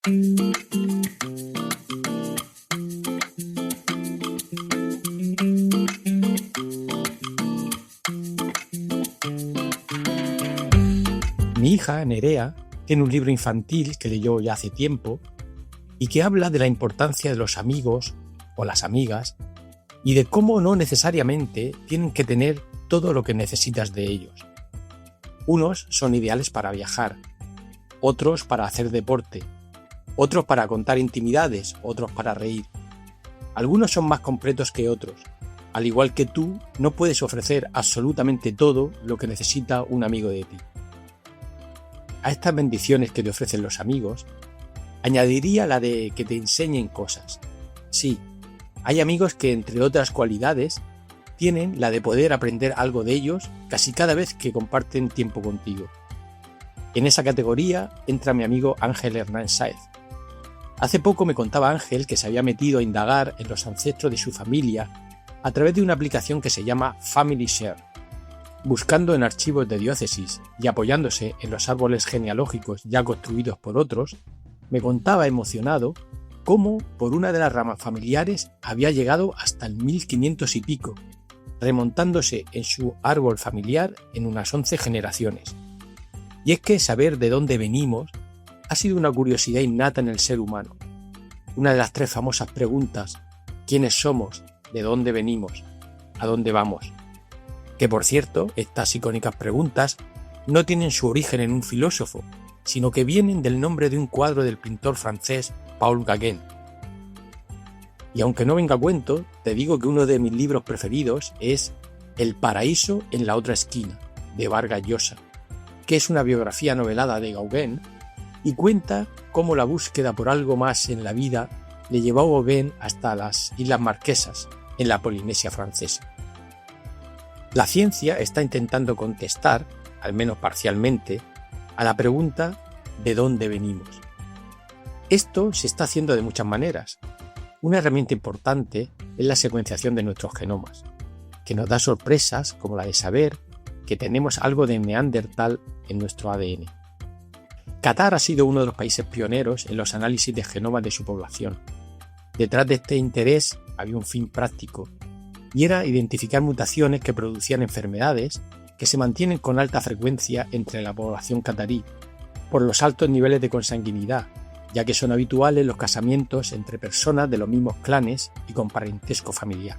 Mi hija, Nerea, tiene un libro infantil que leyó ya hace tiempo y que habla de la importancia de los amigos o las amigas y de cómo no necesariamente tienen que tener todo lo que necesitas de ellos. Unos son ideales para viajar, otros para hacer deporte, otros para contar intimidades, otros para reír. Algunos son más completos que otros. Al igual que tú, no puedes ofrecer absolutamente todo lo que necesita un amigo de ti. A estas bendiciones que te ofrecen los amigos, añadiría la de que te enseñen cosas. Sí, hay amigos que, entre otras cualidades, tienen la de poder aprender algo de ellos casi cada vez que comparten tiempo contigo. En esa categoría entra mi amigo Ángel Hernán Sáez. Hace poco me contaba Ángel que se había metido a indagar en los ancestros de su familia a través de una aplicación que se llama Family Share. Buscando en archivos de diócesis y apoyándose en los árboles genealógicos ya construidos por otros, me contaba emocionado cómo por una de las ramas familiares había llegado hasta el 1500 y pico, remontándose en su árbol familiar en unas 11 generaciones. Y es que saber de dónde venimos ha sido una curiosidad innata en el ser humano. Una de las 3 famosas preguntas: ¿quiénes somos? ¿De dónde venimos? ¿A dónde vamos? Que por cierto, estas icónicas preguntas no tienen su origen en un filósofo, sino que vienen del nombre de un cuadro del pintor francés Paul Gauguin. Y aunque no venga a cuento, te digo que uno de mis libros preferidos es El paraíso en la otra esquina, de Vargas Llosa, que es una biografía novelada de Gauguin y cuenta cómo la búsqueda por algo más en la vida le llevó a Gauguin hasta las Islas Marquesas, en la Polinesia francesa. La ciencia está intentando contestar, al menos parcialmente, a la pregunta ¿de dónde venimos? Esto se está haciendo de muchas maneras. Una herramienta importante es la secuenciación de nuestros genomas, que nos da sorpresas como la de saber que tenemos algo de Neandertal en nuestro ADN. Qatar ha sido uno de los países pioneros en los análisis de genomas de su población. Detrás de este interés había un fin práctico, y era identificar mutaciones que producían enfermedades que se mantienen con alta frecuencia entre la población catarí, por los altos niveles de consanguinidad, ya que son habituales los casamientos entre personas de los mismos clanes y con parentesco familiar.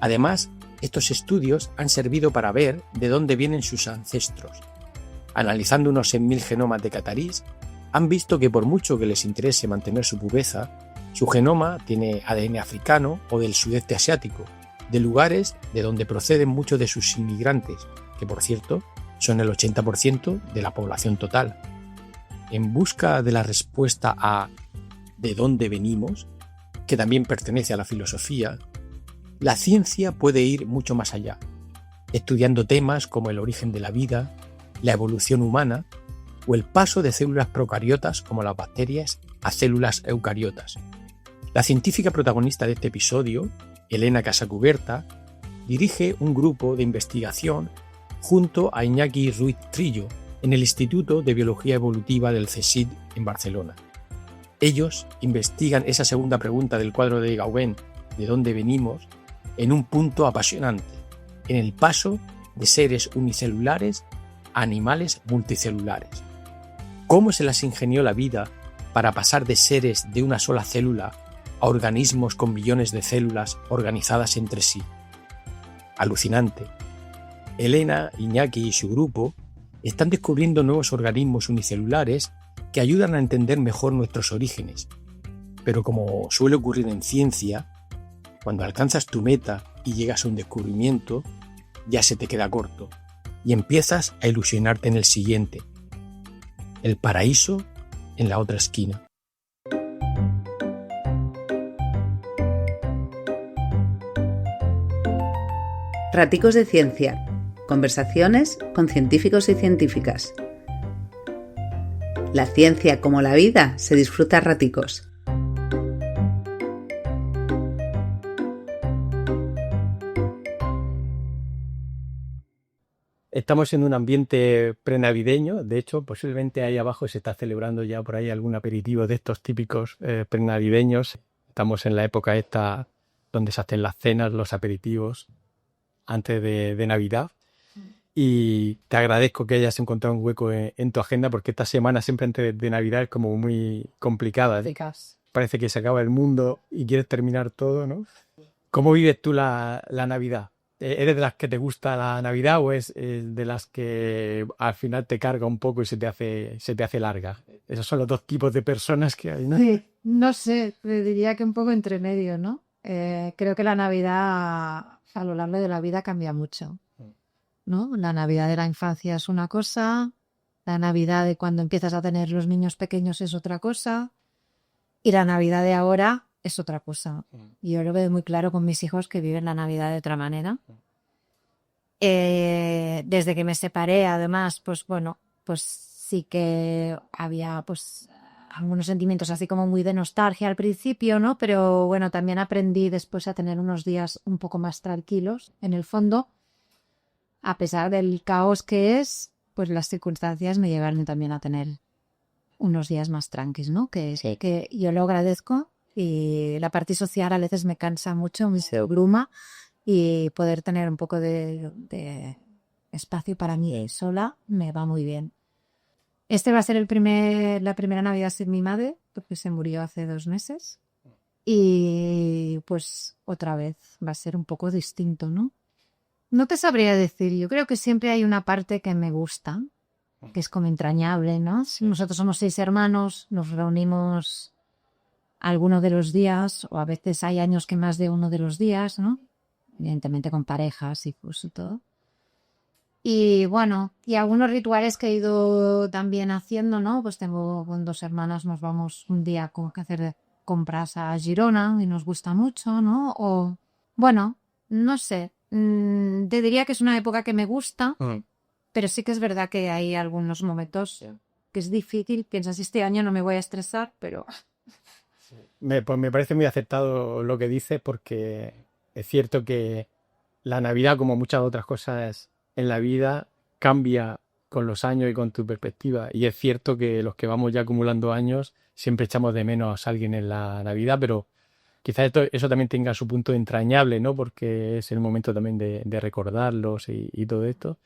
Además, estos estudios han servido para ver de dónde vienen sus ancestros. Analizando unos 100.000 genomas de catarís, han visto que por mucho que les interese mantener su pureza, su genoma tiene ADN africano o del sudeste asiático, de lugares de donde proceden muchos de sus inmigrantes, que por cierto son el 80% de la población total. En busca de la respuesta a ¿de dónde venimos?, que también pertenece a la filosofía, la ciencia puede ir mucho más allá, estudiando temas como el origen de la vida, la evolución humana o el paso de células procariotas como las bacterias a células eucariotas. La científica protagonista de este episodio, Elena Casacuberta, dirige un grupo de investigación junto a Iñaki Ruiz Trillo en el Instituto de Biología Evolutiva del CSIC en Barcelona. Ellos investigan esa segunda pregunta del cuadro de Gauguin, ¿de dónde venimos?, en un punto apasionante, en el paso de seres unicelulares a animales multicelulares. ¿Cómo se las ingenió la vida para pasar de seres de una sola célula a organismos con millones de células organizadas entre sí? Alucinante. Elena, Iñaki y su grupo están descubriendo nuevos organismos unicelulares que ayudan a entender mejor nuestros orígenes. Pero como suele ocurrir en ciencia, cuando alcanzas tu meta y llegas a un descubrimiento, ya se te queda corto y empiezas a ilusionarte en el siguiente. El paraíso en la otra esquina. Raticos de Ciencia. Conversaciones con científicos y científicas. La ciencia, como la vida, se disfruta a raticos. Estamos en un ambiente prenavideño. De hecho, posiblemente ahí abajo se está celebrando ya por ahí algún aperitivo de estos típicos prenavideños. Estamos en la época esta donde se hacen las cenas, los aperitivos antes de Navidad. Y te agradezco que hayas encontrado un hueco en tu agenda, porque esta semana siempre antes de Navidad es como muy complicada, ¿eh? Parece que se acaba el mundo y quieres terminar todo, ¿no? ¿Cómo vives tú la Navidad? ¿Eres de las que te gusta la Navidad o es de las que al final te carga un poco y se te hace larga? Esos son los dos tipos de personas que hay, ¿no? Sí, no sé, te diría que un poco entre medio, ¿no? Creo que la Navidad a lo largo de la vida cambia mucho, ¿no? La Navidad de la infancia es una cosa, la Navidad de cuando empiezas a tener los niños pequeños es otra cosa, y la Navidad de ahora es otra cosa. Y yo lo veo muy claro con mis hijos que viven la Navidad de otra manera. Desde que me separé, además, pues bueno, pues sí que había pues algunos sentimientos así como muy de nostalgia al principio, ¿no? Pero bueno, también aprendí después a tener unos días un poco más tranquilos. En el fondo, a pesar del caos que es, pues las circunstancias me llevaron también a tener unos días más tranquilos, ¿no? Que yo lo agradezco, y la parte social a veces me cansa mucho, me abruma, y poder tener un poco de espacio para mí sola me va muy bien. Este va a ser la primera Navidad sin mi madre, porque se murió hace 2 meses. Y pues otra vez va a ser un poco distinto, ¿no? No te sabría decir, yo creo que siempre hay una parte que me gusta, que es como entrañable, ¿no? Nosotros somos 6 hermanos, nos reunimos algunos de los días, o a veces hay años que más de uno de los días, ¿no? Evidentemente con parejas y pues todo. Y bueno, y algunos rituales que he ido también haciendo, ¿no? Pues tengo con 2 hermanas, nos vamos un día como que hacer compras a Girona y nos gusta mucho, ¿no? O bueno, no sé, te diría que es una época que me gusta, pero sí que es verdad que hay algunos momentos que es difícil. Piensas, este año no me voy a estresar, pero... Pues me parece muy acertado lo que dices, porque es cierto que la Navidad, como muchas otras cosas en la vida, cambia con los años y con tu perspectiva. Y es cierto que los que vamos ya acumulando años siempre echamos de menos a alguien en la Navidad, pero quizás eso también tenga su punto entrañable, ¿no? Porque es el momento también de recordarlos y todo esto.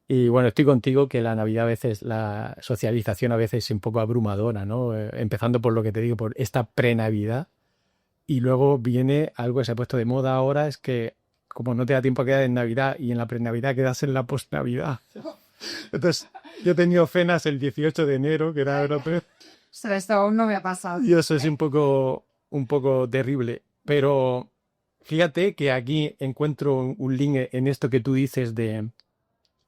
Y bueno, estoy contigo que la Navidad a veces, la socialización a veces es un poco abrumadora, ¿no? Empezando por lo que te digo, por esta pre-Navidad. Y luego viene algo que se ha puesto de moda ahora, es que como no te da tiempo a quedar en Navidad y en la pre-Navidad, quedas en la post-Navidad. Entonces, yo he tenido cenas el 18 de enero, que era europeo. Esto aún no me ha pasado. Y eso es un poco terrible. Pero fíjate que aquí encuentro un link en esto que tú dices de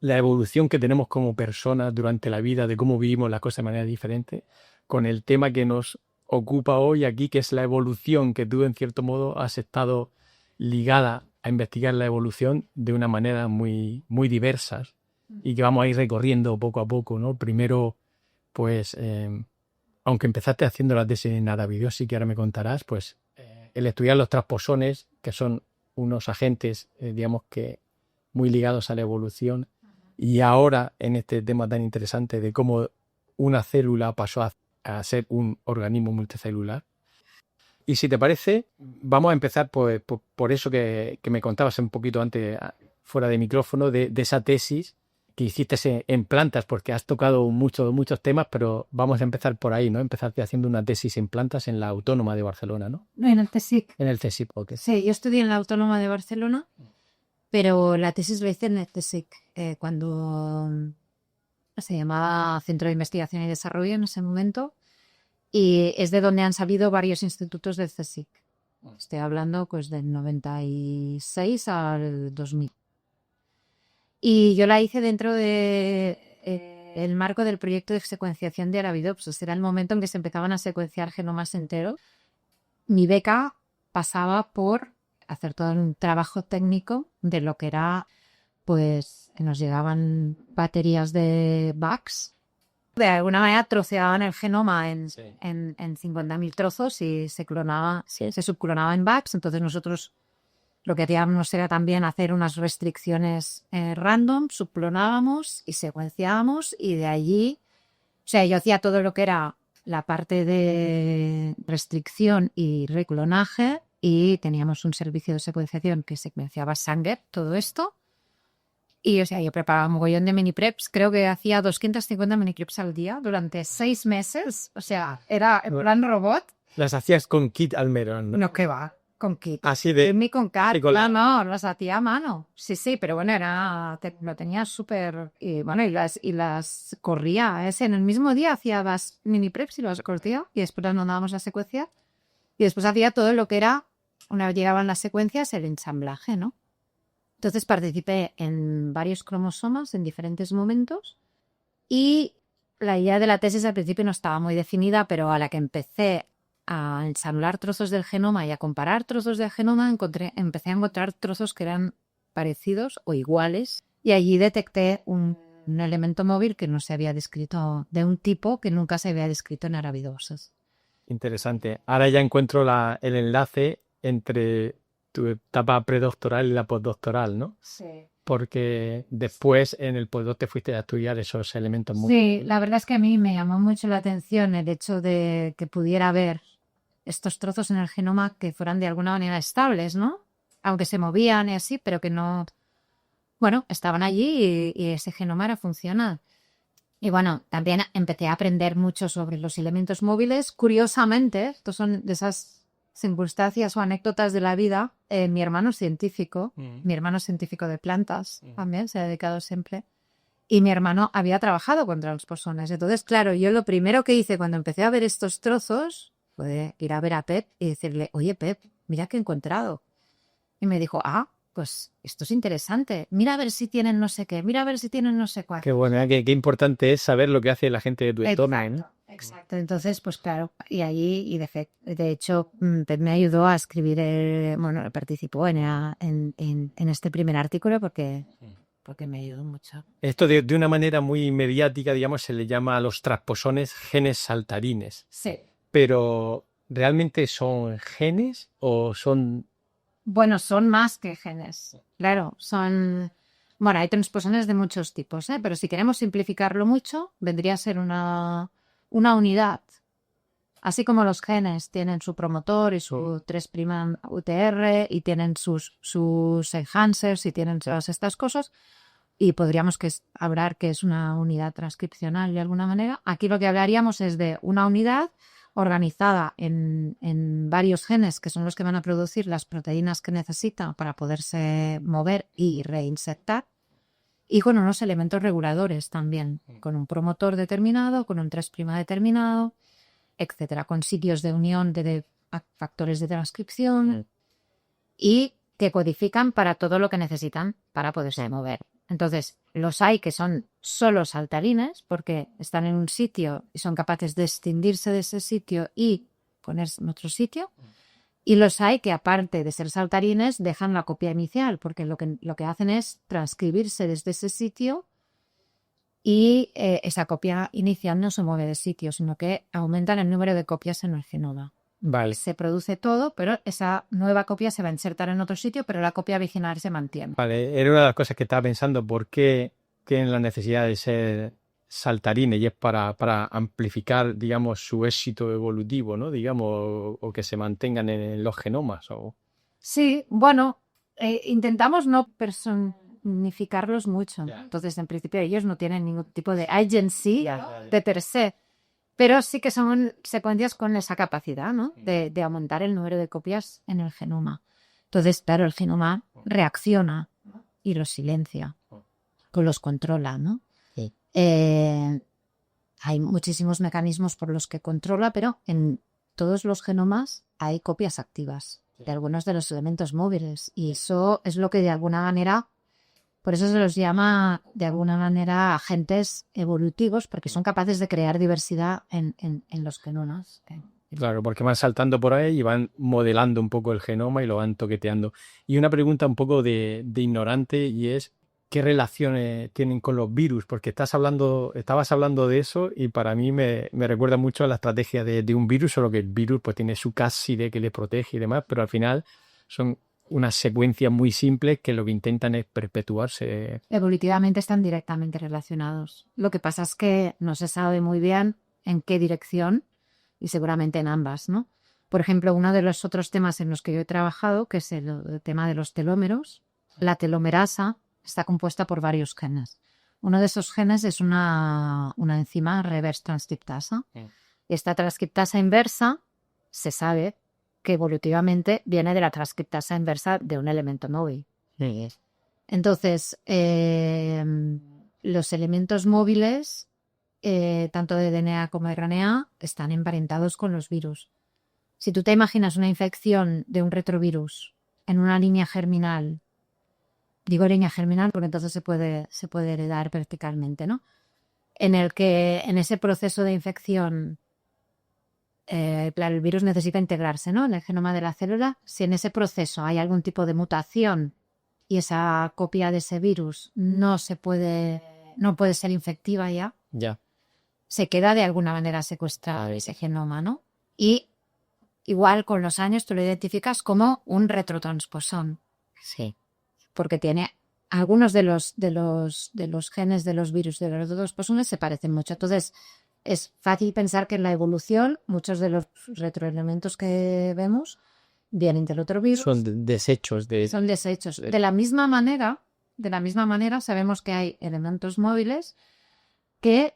la evolución que tenemos como personas durante la vida, de cómo vivimos las cosas de manera diferente, con el tema que nos ocupa hoy aquí, que es la evolución, que tú en cierto modo has estado ligada a investigar la evolución de una manera muy, muy diversas, y que vamos a ir recorriendo poco a poco, ¿no? Primero, pues, aunque empezaste haciendo la tesis en Aravidiosis, que ahora me contarás, pues el estudiar los transposones, que son unos agentes, digamos que muy ligados a la evolución, y ahora en este tema tan interesante de cómo una célula pasó a ser un organismo multicelular. Y si te parece, vamos a empezar por eso que me contabas un poquito antes, fuera de micrófono, de esa tesis que hiciste en plantas, porque has tocado muchos temas, pero vamos a empezar por ahí, ¿no? Empezaste haciendo una tesis en plantas en la Autónoma de Barcelona, ¿no? En el CSIC. En el CSIC, ok. Sí, yo estudié en la Autónoma de Barcelona, pero la tesis la hice en el CSIC, cuando se llamaba Centro de Investigación y Desarrollo en ese momento, y es de donde han salido varios institutos del CSIC. Estoy hablando pues del 96 al 2000. Y yo la hice dentro de el marco del proyecto de secuenciación de Arabidopsis. Era el momento en que se empezaban a secuenciar genomas enteros. Mi beca pasaba por hacer todo un trabajo técnico de lo que era, pues, nos llegaban baterías de bugs. De alguna manera troceaban el genoma en 50.000 trozos y se subclonaba en bugs. Entonces nosotros lo que hacíamos era también hacer unas restricciones random, subclonábamos y secuenciábamos, y de allí, o sea, yo hacía todo lo que era la parte de restricción y reclonaje, y teníamos un servicio de secuenciación que secuenciaba Sanger, todo esto. Y, o sea, yo preparaba un mogollón de mini preps. Creo que hacía 250 mini preps al día durante 6 meses. O sea, era en plan robot. Las hacías con Kit Almeron, ¿no? No, ¿qué va? Con kit. Así de... Ni con cat. y con la- No, las hacía a mano. Sí, pero bueno, lo tenía súper... Y bueno, y las corría. En el mismo día hacía las mini preps y las corría. Y después las mandábamos a secuenciar. Y después hacía todo lo que era, una vez llegaban las secuencias, el ensamblaje, ¿no? Entonces participé en varios cromosomas en diferentes momentos, y la idea de la tesis al principio no estaba muy definida, pero a la que empecé a ensamblar trozos del genoma y a comparar trozos del genoma, empecé a encontrar trozos que eran parecidos o iguales, y allí detecté un elemento móvil que no se había descrito, de un tipo que nunca se había descrito en Arabidopsis. Interesante. Ahora ya encuentro el enlace entre tu etapa predoctoral y la postdoctoral, ¿no? Sí. Porque después en el postdoc te fuiste a estudiar esos elementos Sí, la verdad es que a mí me llamó mucho la atención el hecho de que pudiera haber estos trozos en el genoma que fueran de alguna manera estables, ¿no? Aunque se movían y así, pero que no... Bueno, estaban allí y ese genoma era funcional. Y bueno, también empecé a aprender mucho sobre los elementos móviles. Curiosamente, estos son de esas circunstancias o anécdotas de la vida. Mi hermano es científico, mi hermano es científico de plantas también, se ha dedicado siempre. Y mi hermano había trabajado con transposones. Entonces, claro, yo lo primero que hice cuando empecé a ver estos trozos fue ir a ver a Pep y decirle, oye, Pep, mira que he encontrado. Y me dijo, pues esto es interesante. Mira a ver si tienen no sé qué, mira a ver si tienen no sé cuál. Qué bueno, qué importante es saber lo que hace la gente de tu entorno. Exacto. Entonces, pues claro, y allí, de hecho, Pep me ayudó a escribir, participó en este primer artículo porque me ayudó mucho. Esto de una manera muy mediática, digamos, se le llama a los transposones genes saltarines. Sí. Pero, ¿realmente son genes o son...? Bueno, son más que genes. Claro, son... Bueno, hay transposones de muchos tipos, pero si queremos simplificarlo mucho, vendría a ser una unidad. Así como los genes tienen su promotor y su 3' UTR y tienen sus enhancers y tienen todas estas cosas, y podríamos hablar que es una unidad transcripcional de alguna manera. Aquí lo que hablaríamos es de una unidad organizada en varios genes que son los que van a producir las proteínas que necesita para poderse mover y reinsertar, y con unos elementos reguladores también, con un promotor determinado, con un 3' determinado, etcétera, con sitios de unión de factores de transcripción y que codifican para todo lo que necesitan para poderse mover. Entonces, los hay que son solo saltarines porque están en un sitio y son capaces de escindirse de ese sitio y ponerse en otro sitio. Y los hay que, aparte de ser saltarines, dejan la copia inicial porque lo que hacen es transcribirse desde ese sitio, y esa copia inicial no se mueve de sitio, sino que aumentan el número de copias en el genoma. Vale. Se produce todo, pero esa nueva copia se va a insertar en otro sitio, pero la copia original se mantiene. Vale, era una de las cosas que estaba pensando, ¿por qué tienen la necesidad de ser saltarines? Y es para amplificar, digamos, su éxito evolutivo, ¿no? Digamos, o que se mantengan en los genomas. Sí, bueno, intentamos no personificarlos mucho. Entonces, en principio, ellos no tienen ningún tipo de agency de per se. Pero sí que son secuencias con esa capacidad, ¿no? de aumentar el número de copias en el genoma. Entonces, claro, el genoma reacciona y los silencia, los controla, ¿no? Sí. Hay muchísimos mecanismos por los que controla, pero en todos los genomas hay copias activas de algunos de los elementos móviles. Y eso es lo que de alguna manera... Por eso se los llama, de alguna manera, agentes evolutivos, porque son capaces de crear diversidad en los genomas. Claro, porque van saltando por ahí y van modelando un poco el genoma y lo van toqueteando. Y una pregunta un poco de ignorante, y es, ¿qué relaciones tienen con los virus? Porque estabas hablando de eso, y para mí me recuerda mucho a la estrategia de un virus, solo que el virus pues tiene su cápside que le protege y demás, pero al final son unas secuencias muy simples que lo que intentan es perpetuarse. Evolutivamente están directamente relacionados. Lo que pasa es que no se sabe muy bien en qué dirección y seguramente en ambas, ¿no? Por ejemplo, uno de los otros temas en los que yo he trabajado, que es el tema de los telómeros, la telomerasa está compuesta por varios genes. Uno de esos genes es una enzima reverse transcriptasa. Esta transcriptasa inversa se sabe que evolutivamente viene de la transcriptasa inversa de un elemento móvil. Entonces, los elementos móviles, tanto de DNA como de RNA, están emparentados con los virus. Si tú te imaginas una infección de un retrovirus en una línea germinal, digo línea germinal porque entonces se puede heredar verticalmente, ¿no? En el que en ese proceso de infección el virus necesita integrarse, ¿no?, en el genoma de la célula. Si en ese proceso hay algún tipo de mutación y esa copia de ese virus no puede ser infectiva ya, se queda de alguna manera secuestrado ese genoma, ¿no? Y igual con los años tú lo identificas como un retrotransposón. Sí. Porque tiene algunos de los genes de los virus de los retrotransposones se parecen mucho. Entonces, es fácil pensar que en la evolución muchos de los retroelementos que vemos vienen del otro virus. Son desechos. Son desechos. De la misma manera, sabemos que hay elementos móviles que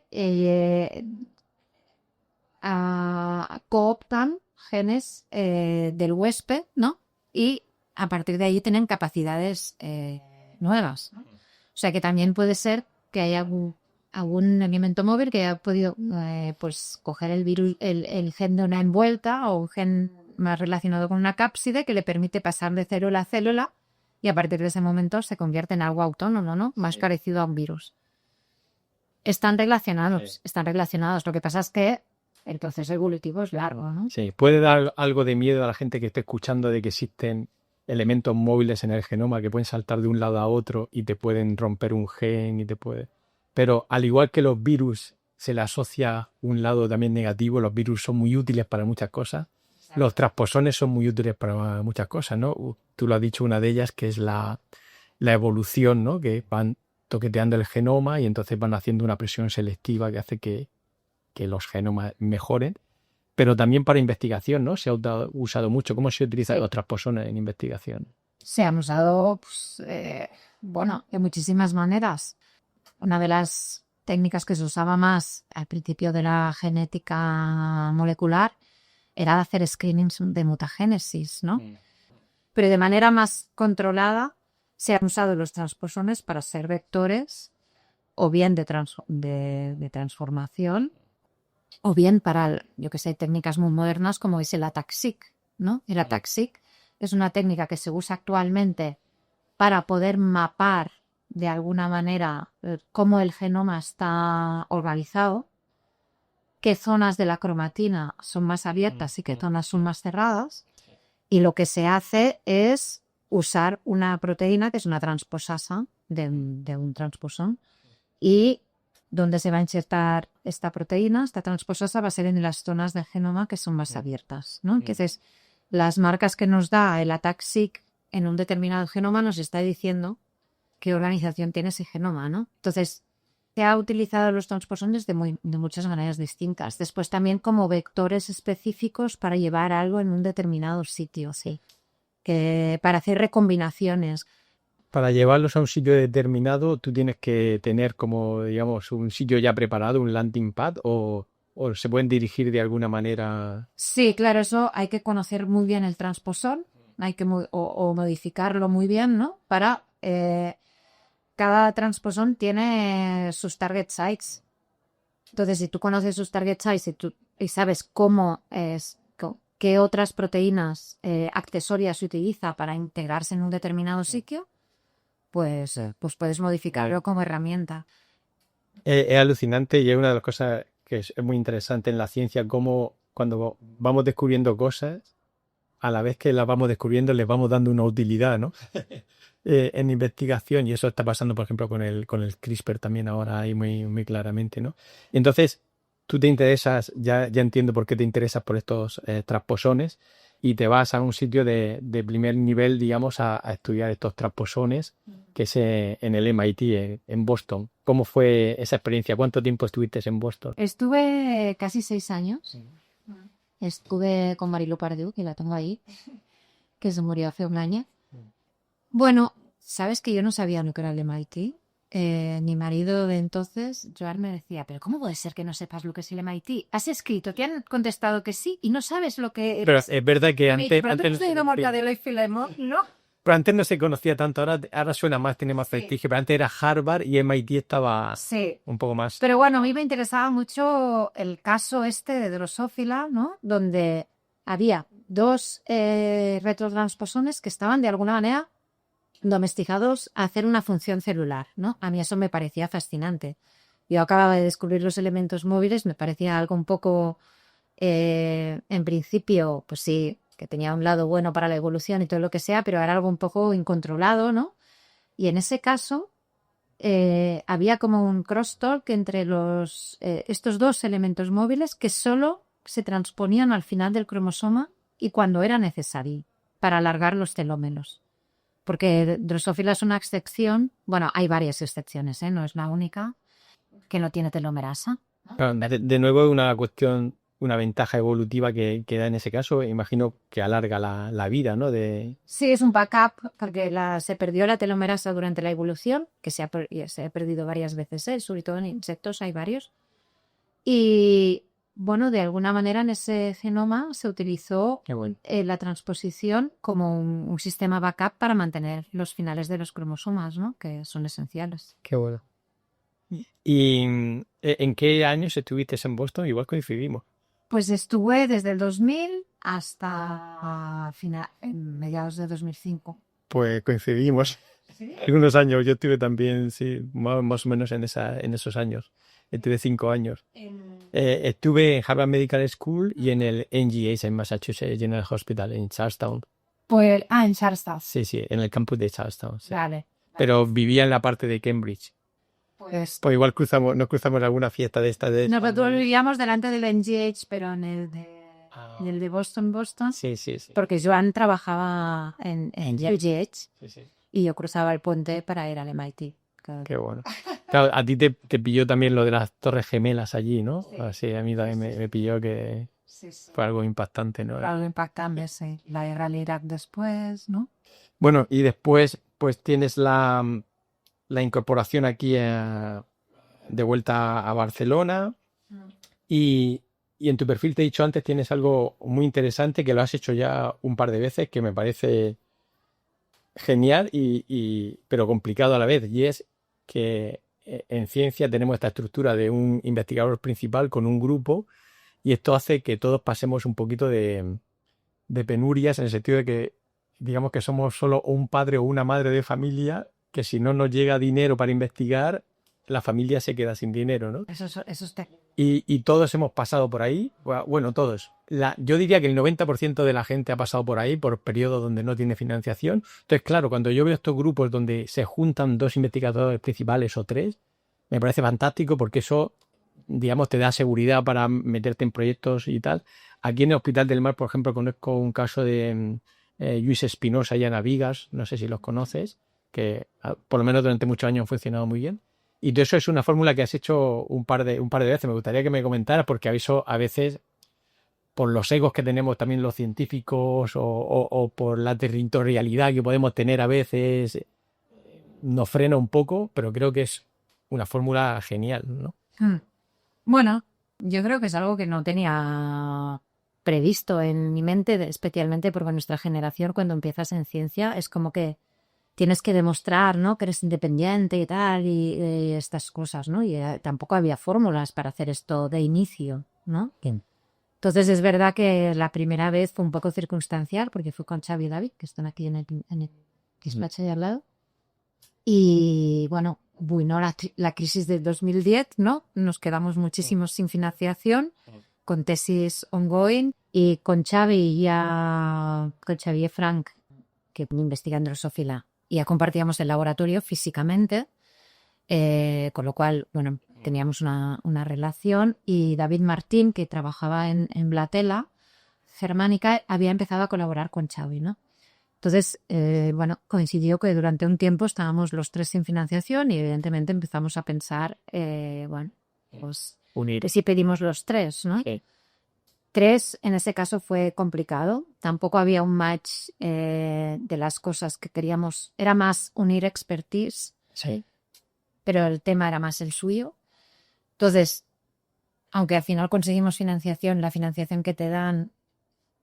cooptan genes del huésped, ¿no? Y a partir de ahí tienen capacidades nuevas, ¿no? O sea que también puede ser que haya algún elemento móvil que haya podido pues coger el virus, el gen de una envuelta o un gen más relacionado con una cápside que le permite pasar de célula a célula y a partir de ese momento se convierte en algo autónomo, ¿no? Más parecido a un virus. Están relacionados. Lo que pasa es que el proceso evolutivo es largo, ¿no? Sí, puede dar algo de miedo a la gente que esté escuchando de que existen elementos móviles en el genoma que pueden saltar de un lado a otro y te pueden romper un gen Pero al igual que los virus se le asocia un lado también negativo, los virus son muy útiles para muchas cosas. Exacto. Los transposones son muy útiles para muchas cosas, ¿no? Tú lo has dicho, una de ellas que es la evolución, ¿no? Que van toqueteando el genoma y entonces van haciendo una presión selectiva que hace que los genomas mejoren. Pero también para investigación, ¿no? Se ha usado mucho. ¿Cómo se utilizan los transposones en investigación? Se han usado, pues, de muchísimas maneras. Una de las técnicas que se usaba más al principio de la genética molecular era hacer screenings de mutagénesis, ¿no? Pero de manera más controlada se han usado los transposones para ser vectores o bien de transformación o bien para, técnicas muy modernas como es el ATAC-seq, ¿no? El ATAC-seq es una técnica que se usa actualmente para poder mapar de alguna manera cómo el genoma está organizado, qué zonas de la cromatina son más abiertas y qué zonas son más cerradas. Y lo que se hace es usar una proteína que es una transposasa de un transposón y donde se va a insertar esta proteína, esta transposasa va a ser en las zonas del genoma que son más abiertas, ¿no? Entonces, las marcas que nos da el ATAC-seq en un determinado genoma nos está diciendo qué organización tiene ese genoma, ¿no? Entonces, se ha utilizado los transposones de muchas maneras distintas. Después también como vectores específicos para llevar algo en un determinado sitio, sí. Que para hacer recombinaciones. Para llevarlos a un sitio determinado, tú tienes que tener como, digamos, un sitio ya preparado, un landing pad, o se pueden dirigir de alguna manera. Sí, claro, eso hay que conocer muy bien el transposón, hay que modificarlo muy bien, ¿no? Para cada transposón tiene sus target sites. Entonces, si tú conoces sus target sites y sabes qué otras proteínas accesorias se utiliza para integrarse en un determinado sitio, pues puedes modificarlo como herramienta. Es alucinante y es una de las cosas que es muy interesante en la ciencia, cómo cuando vamos descubriendo cosas, a la vez que las vamos descubriendo, les vamos dando una utilidad, ¿no? En investigación, y eso está pasando, por ejemplo, con el CRISPR también ahora ahí muy, muy claramente, ¿no? Y entonces, tú te interesas, ya entiendo por qué te interesas por estos transposones, y te vas a un sitio de primer nivel, digamos, a estudiar estos transposones, que es en el MIT, en Boston. ¿Cómo fue esa experiencia? ¿Cuánto tiempo estuviste en Boston? Estuve casi 6 años. Estuve con Marilu Pardú, que la tengo ahí, que se murió hace un año. Bueno, sabes que yo no sabía lo que era el MIT. Mi marido de entonces, Joan, me decía, pero ¿cómo puede ser que no sepas lo que es el MIT? Has escrito, te han contestado que sí y no sabes lo que Pero es. es verdad que antes ¿no? pero antes no se conocía tanto, ahora suena más, tiene más prestigio, pero antes era Harvard y MIT estaba Sí. un poco más. Pero bueno, a mí me interesaba mucho el caso este de Drosophila, ¿no? Donde había 2 retrotransposones que estaban de alguna manera domesticados a hacer una función celular, ¿no? A mí eso me parecía fascinante. Yo acababa de descubrir los elementos móviles, me parecía algo un poco, en principio, pues sí, que tenía un lado bueno para la evolución y todo lo que sea, pero era algo un poco incontrolado, ¿no? Y en ese caso había como un crosstalk entre estos 2 elementos móviles que solo se transponían al final del cromosoma y cuando era necesario para alargar los telómeros. Porque Drosophila es una excepción, bueno, hay varias excepciones, no es la única, que no tiene telomerasa. Claro, de nuevo es una cuestión, una ventaja evolutiva que da en ese caso, imagino que alarga la vida, ¿no? Sí, es un backup, porque se perdió la telomerasa durante la evolución, que se ha perdido varias veces, sobre todo en insectos hay varios. Y bueno, de alguna manera en ese genoma se utilizó la transposición como un sistema backup para mantener los finales de los cromosomas, ¿no? Que son esenciales. Qué bueno. ¿Y en qué años estuviste en Boston? Igual coincidimos. Pues estuve desde el 2000 hasta mediados de 2005. Pues coincidimos. ¿Sí? Algunos años, yo estuve también, sí, más o menos en esos años. Estuve 5 años. Estuve en Harvard Medical School y en el NGH, en Massachusetts General Hospital, en Charlestown. Pues, en Charlestown. Sí, en el campus de Charlestown. Sí. Vale. Pero vivía en la parte de Cambridge. Pues igual nos cruzamos alguna fiesta de esta. Nosotros vivíamos delante del NGH, pero en el de Boston. Sí. Porque Joan trabajaba en NGH Sí. y yo cruzaba el puente para ir al MIT. Qué bueno. Claro, a ti te pilló también lo de las Torres Gemelas allí, ¿no? Sí. Así, a mí también me pilló que fue algo impactante, ¿no? Algo impactante, sí. La guerra al Irak después, ¿no? Bueno, y después pues tienes la incorporación aquí de vuelta a Barcelona y en tu perfil te he dicho antes tienes algo muy interesante que lo has hecho ya un par de veces que me parece genial pero complicado a la vez, y es que en ciencia tenemos esta estructura de un investigador principal con un grupo, y esto hace que todos pasemos un poquito de penurias, en el sentido de que digamos que somos solo un padre o una madre de familia, que si no nos llega dinero para investigar, la familia se queda sin dinero, ¿no? Eso es Y todos hemos pasado por ahí, bueno, todos. Yo diría que el 90% de la gente ha pasado por ahí, por periodos donde no tiene financiación. Entonces, claro, cuando yo veo estos grupos donde se juntan 2 investigadores principales o 3, me parece fantástico, porque eso, digamos, te da seguridad para meterte en proyectos y tal. Aquí en el Hospital del Mar, por ejemplo, conozco un caso de Luis Espinosa y Ana Vigas, no sé si los conoces, que por lo menos durante muchos años han funcionado muy bien. Y eso es una fórmula que has hecho un par de veces. Me gustaría que me comentaras, porque eso a veces, por los egos que tenemos también los científicos o por la territorialidad que podemos tener a veces, nos frena un poco, pero creo que es una fórmula genial, ¿no? Bueno, yo creo que es algo que no tenía previsto en mi mente, especialmente porque nuestra generación, cuando empiezas en ciencia, es como que tienes que demostrar, ¿no?, que eres independiente y tal, y estas cosas, ¿no? Y tampoco había fórmulas para hacer esto de inicio, ¿no? Bien. Entonces es verdad que la primera vez fue un poco circunstancial, porque fue con Xavi y David, que están aquí en el despacho de al lado. Y bueno, vino la crisis del 2010, ¿no? Nos quedamos muchísimos sin financiación, con tesis ongoing, y con Xavi y Frank, que investigan Drosophila, y ya compartíamos el laboratorio físicamente, con lo cual, bueno, teníamos una relación, y David Martín, que trabajaba en Blatela, Germánica, había empezado a colaborar con Xavi, ¿no? Entonces, bueno, coincidió que durante un tiempo estábamos los tres sin financiación y evidentemente empezamos a pensar, bueno, pues Unir. de si pedimos los tres, ¿no? Sí. Tres, en ese caso fue complicado. Tampoco había un match de las cosas que queríamos. Era más unir expertise, Sí. pero el tema era más el suyo. Entonces, aunque al final conseguimos financiación, la financiación que te dan,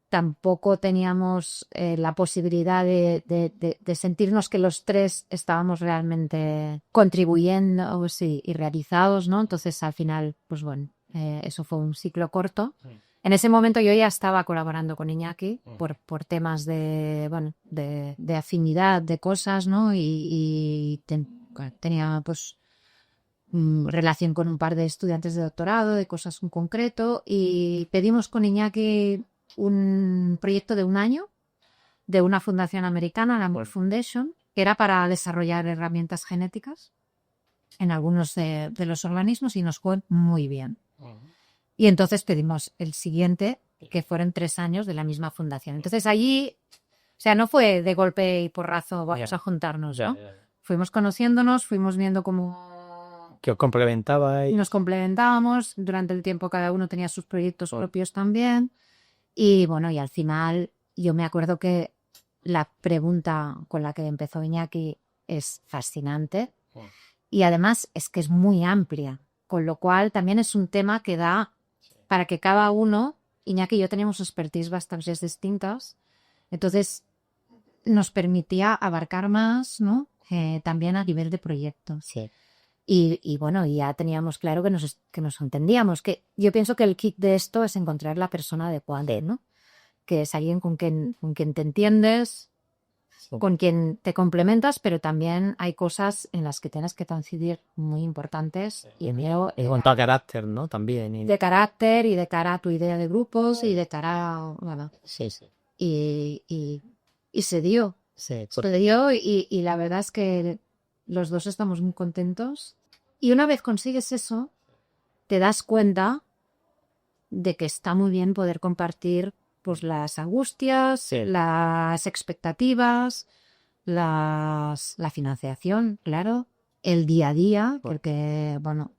tampoco teníamos la posibilidad de sentirnos que los tres estábamos realmente contribuyendo, sí, y realizados, ¿no? Entonces, al final, pues bueno, eso fue un ciclo corto. En ese momento yo ya estaba colaborando con Iñaki por temas de, bueno, de afinidad de cosas, ¿no? Y tenía, pues, relación con un par de estudiantes de doctorado, de cosas en concreto, y pedimos con Iñaki un proyecto de 1 año de una fundación americana, la Moore Foundation, que era para desarrollar herramientas genéticas en algunos de los organismos y nos fue muy bien. Y entonces pedimos el siguiente, que fueron 3 años de la misma fundación. Entonces allí, o sea, no fue de golpe y porrazo vamos a juntarnos, ¿no? Fuimos conociéndonos, fuimos viendo cómo Que os complementabais. nos complementábamos. Durante el tiempo cada uno tenía sus proyectos propios también. Y bueno, y al final yo me acuerdo que la pregunta con la que empezó Iñaki es fascinante y además es que es muy amplia, con lo cual también es un tema que da para que cada uno, Iñaki y yo teníamos expertise bastante distintas, entonces nos permitía abarcar más, ¿no? También a nivel de proyectos. Sí. Y bueno, ya teníamos claro que nos entendíamos. Que yo pienso que el kit de esto es encontrar la persona adecuada, ¿no? Que es alguien con quien te entiendes, con quien te complementas, pero también hay cosas en las que tienes que coincidir muy importantes. Y el miedo En cuanto a carácter, ¿no? También. de carácter y de cara a tu idea de grupos y de cara a, bueno, Sí, sí. y se dio. Sí. Se dio y la verdad es que los dos estamos muy contentos. Y una vez consigues eso, te das cuenta de que está muy bien poder compartir pues las angustias, Sí. las expectativas, la financiación, claro, el día a día, porque, bueno,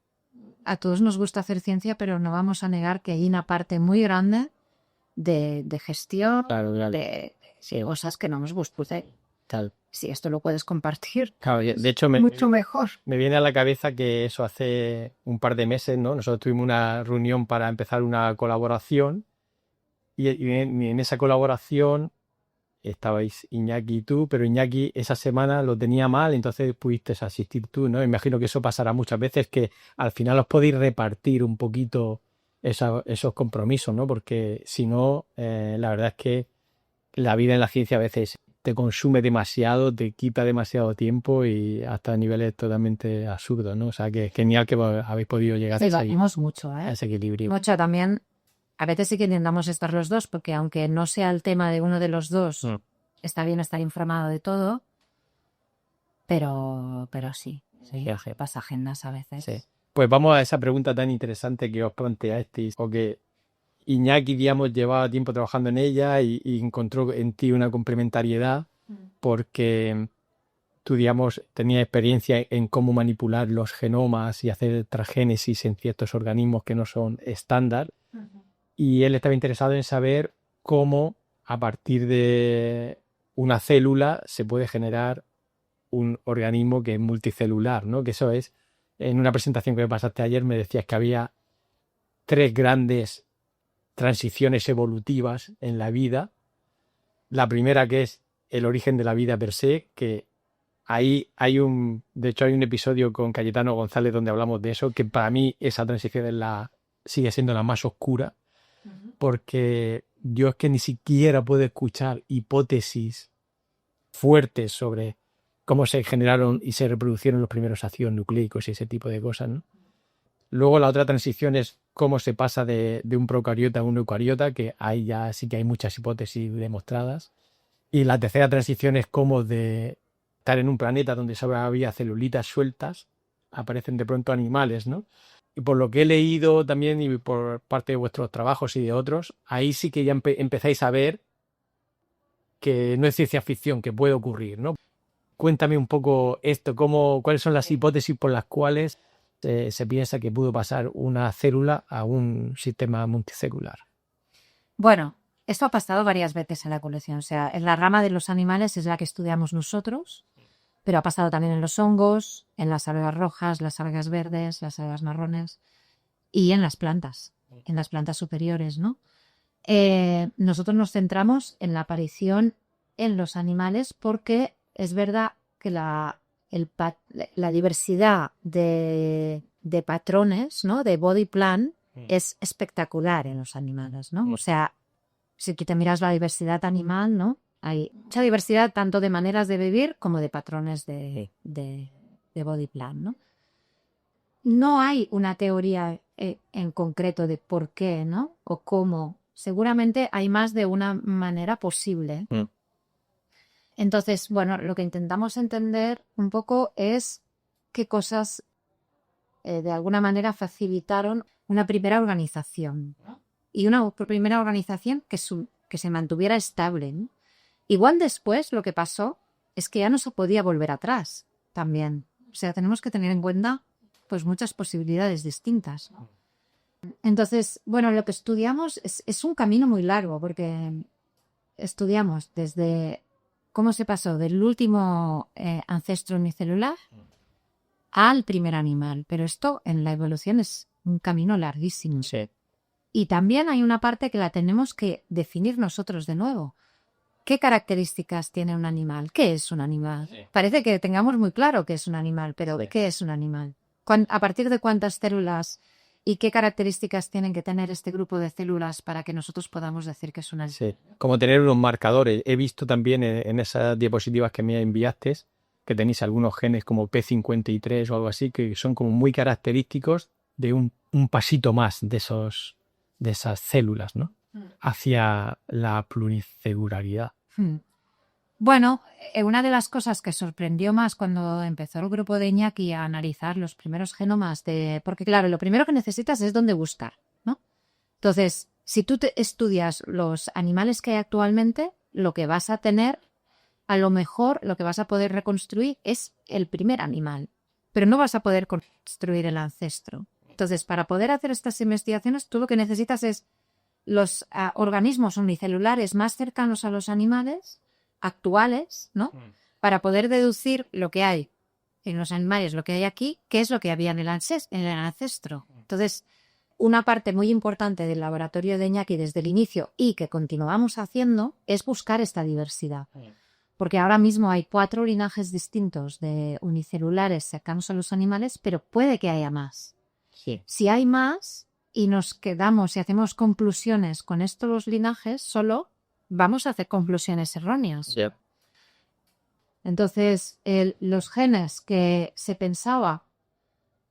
a todos nos gusta hacer ciencia, pero no vamos a negar que hay una parte muy grande de gestión, Claro. de cosas que no nos gusta. Tal. Si esto lo puedes compartir, Claro, de hecho mucho mejor. me viene a la cabeza que eso hace un par de meses, ¿no? Nosotros tuvimos una reunión para empezar una colaboración y en esa colaboración estabais Iñaki y tú, pero Iñaki esa semana lo tenía mal, entonces pudiste asistir tú, ¿no? Imagino que eso pasará muchas veces, que al final os podéis repartir un poquito esos compromisos, ¿no? Porque si no, la verdad es que la vida en la ciencia a veces te consume demasiado, te quita demasiado tiempo y hasta niveles totalmente absurdos, ¿no? O sea, que es genial que habéis podido llegar Sí, varimos mucho, a ese equilibrio. Mucho también. A veces sí que intentamos estar los dos, porque aunque no sea el tema de uno de los dos, está bien estar informado de todo, pero sí, pasa agendas a veces. Sí. Pues vamos a esa pregunta tan interesante que os planteasteis, o que Iñaki, digamos, llevaba tiempo trabajando en ella y encontró en ti una complementariedad porque tú, digamos, tenías experiencia en cómo manipular los genomas y hacer transgénesis en ciertos organismos que no son estándar. Y él estaba interesado en saber cómo, a partir de una célula, se puede generar un organismo que es multicelular, ¿no? Que eso es, en una presentación que me pasaste ayer, me decías que había 3 grandes transiciones evolutivas en la vida. La primera, que es el origen de la vida per se, que ahí de hecho hay un episodio con Cayetano González donde hablamos de eso, que para mí esa transición sigue siendo la más oscura, porque yo es que ni siquiera puedo escuchar hipótesis fuertes sobre cómo se generaron y se reproducieron los primeros ácidos nucleicos y ese tipo de cosas, ¿no? Luego la otra transición es cómo se pasa de un procariota a un eucariota, que ahí ya sí que hay muchas hipótesis demostradas. Y la tercera transición es cómo de estar en un planeta donde solo había celulitas sueltas, aparecen de pronto animales, ¿no? y por lo que he leído también y por parte de vuestros trabajos y de otros, ahí sí que ya empezáis a ver que no es ciencia ficción, que puede ocurrir, ¿no? Cuéntame un poco esto, cuáles son las hipótesis por las cuales se piensa que pudo pasar una célula a un sistema multicelular. Bueno, esto ha pasado varias veces en la evolución. O sea, en la rama de los animales es la que estudiamos nosotros, pero ha pasado también en los hongos, en las algas rojas, las algas verdes, las algas marrones y en las plantas superiores, ¿no? Nosotros nos centramos en la aparición en los animales porque es verdad que la diversidad de patrones, ¿no? De body plan es espectacular en los animales, ¿no? O sea, si te miras la diversidad animal, ¿no? Hay mucha diversidad tanto de maneras de vivir como de patrones de body plan, ¿no? No hay una teoría en concreto de por qué, ¿no? O cómo. Seguramente hay más de una manera posible. Entonces, bueno, lo que intentamos entender un poco es qué cosas de alguna manera facilitaron una primera organización. Y una primera organización que se mantuviera estable, ¿no? Igual después lo que pasó es que ya no se podía volver atrás también. O sea, tenemos que tener en cuenta pues muchas posibilidades distintas. Entonces, bueno, lo que estudiamos es un camino muy largo porque estudiamos desde cómo se pasó del último ancestro unicelular al primer animal. Pero esto en la evolución es un camino larguísimo. Sí. Y también hay una parte que la tenemos que definir nosotros de nuevo. ¿Qué características tiene un animal? ¿Qué es un animal? Sí. Parece que tengamos muy claro qué es un animal, pero ¿qué es un animal? ¿A partir de cuántas células y qué características tienen que tener este grupo de células para que nosotros podamos decir que es un animal? Sí, como tener unos marcadores. He visto también en esas diapositivas que me enviaste que tenéis algunos genes como P53 o algo así que son como muy característicos de un pasito más de esas células, ¿no? Hacia la pluricelularidad. Bueno, una de las cosas que sorprendió más cuando empezó el grupo de Iñaki a analizar los primeros genomas porque claro, lo primero que necesitas es dónde buscar, ¿no? Entonces, si tú estudias los animales que hay actualmente, lo que vas a tener, a lo mejor lo que vas a poder reconstruir es el primer animal, pero no vas a poder construir el ancestro. Entonces, para poder hacer estas investigaciones, tú lo que necesitas es los organismos unicelulares más cercanos a los animales actuales, ¿no? Para poder deducir lo que hay en los animales, lo que hay aquí, qué es lo que había en el ancestro. Entonces, una parte muy importante del laboratorio de Iñaki desde el inicio y que continuamos haciendo es buscar esta diversidad. Porque ahora mismo hay 4 linajes distintos de unicelulares cercanos a los animales, pero puede que haya más. Sí. Si hay más y nos quedamos y hacemos conclusiones con estos los linajes, solo vamos a hacer conclusiones erróneas. Yep. Entonces, los genes que se pensaba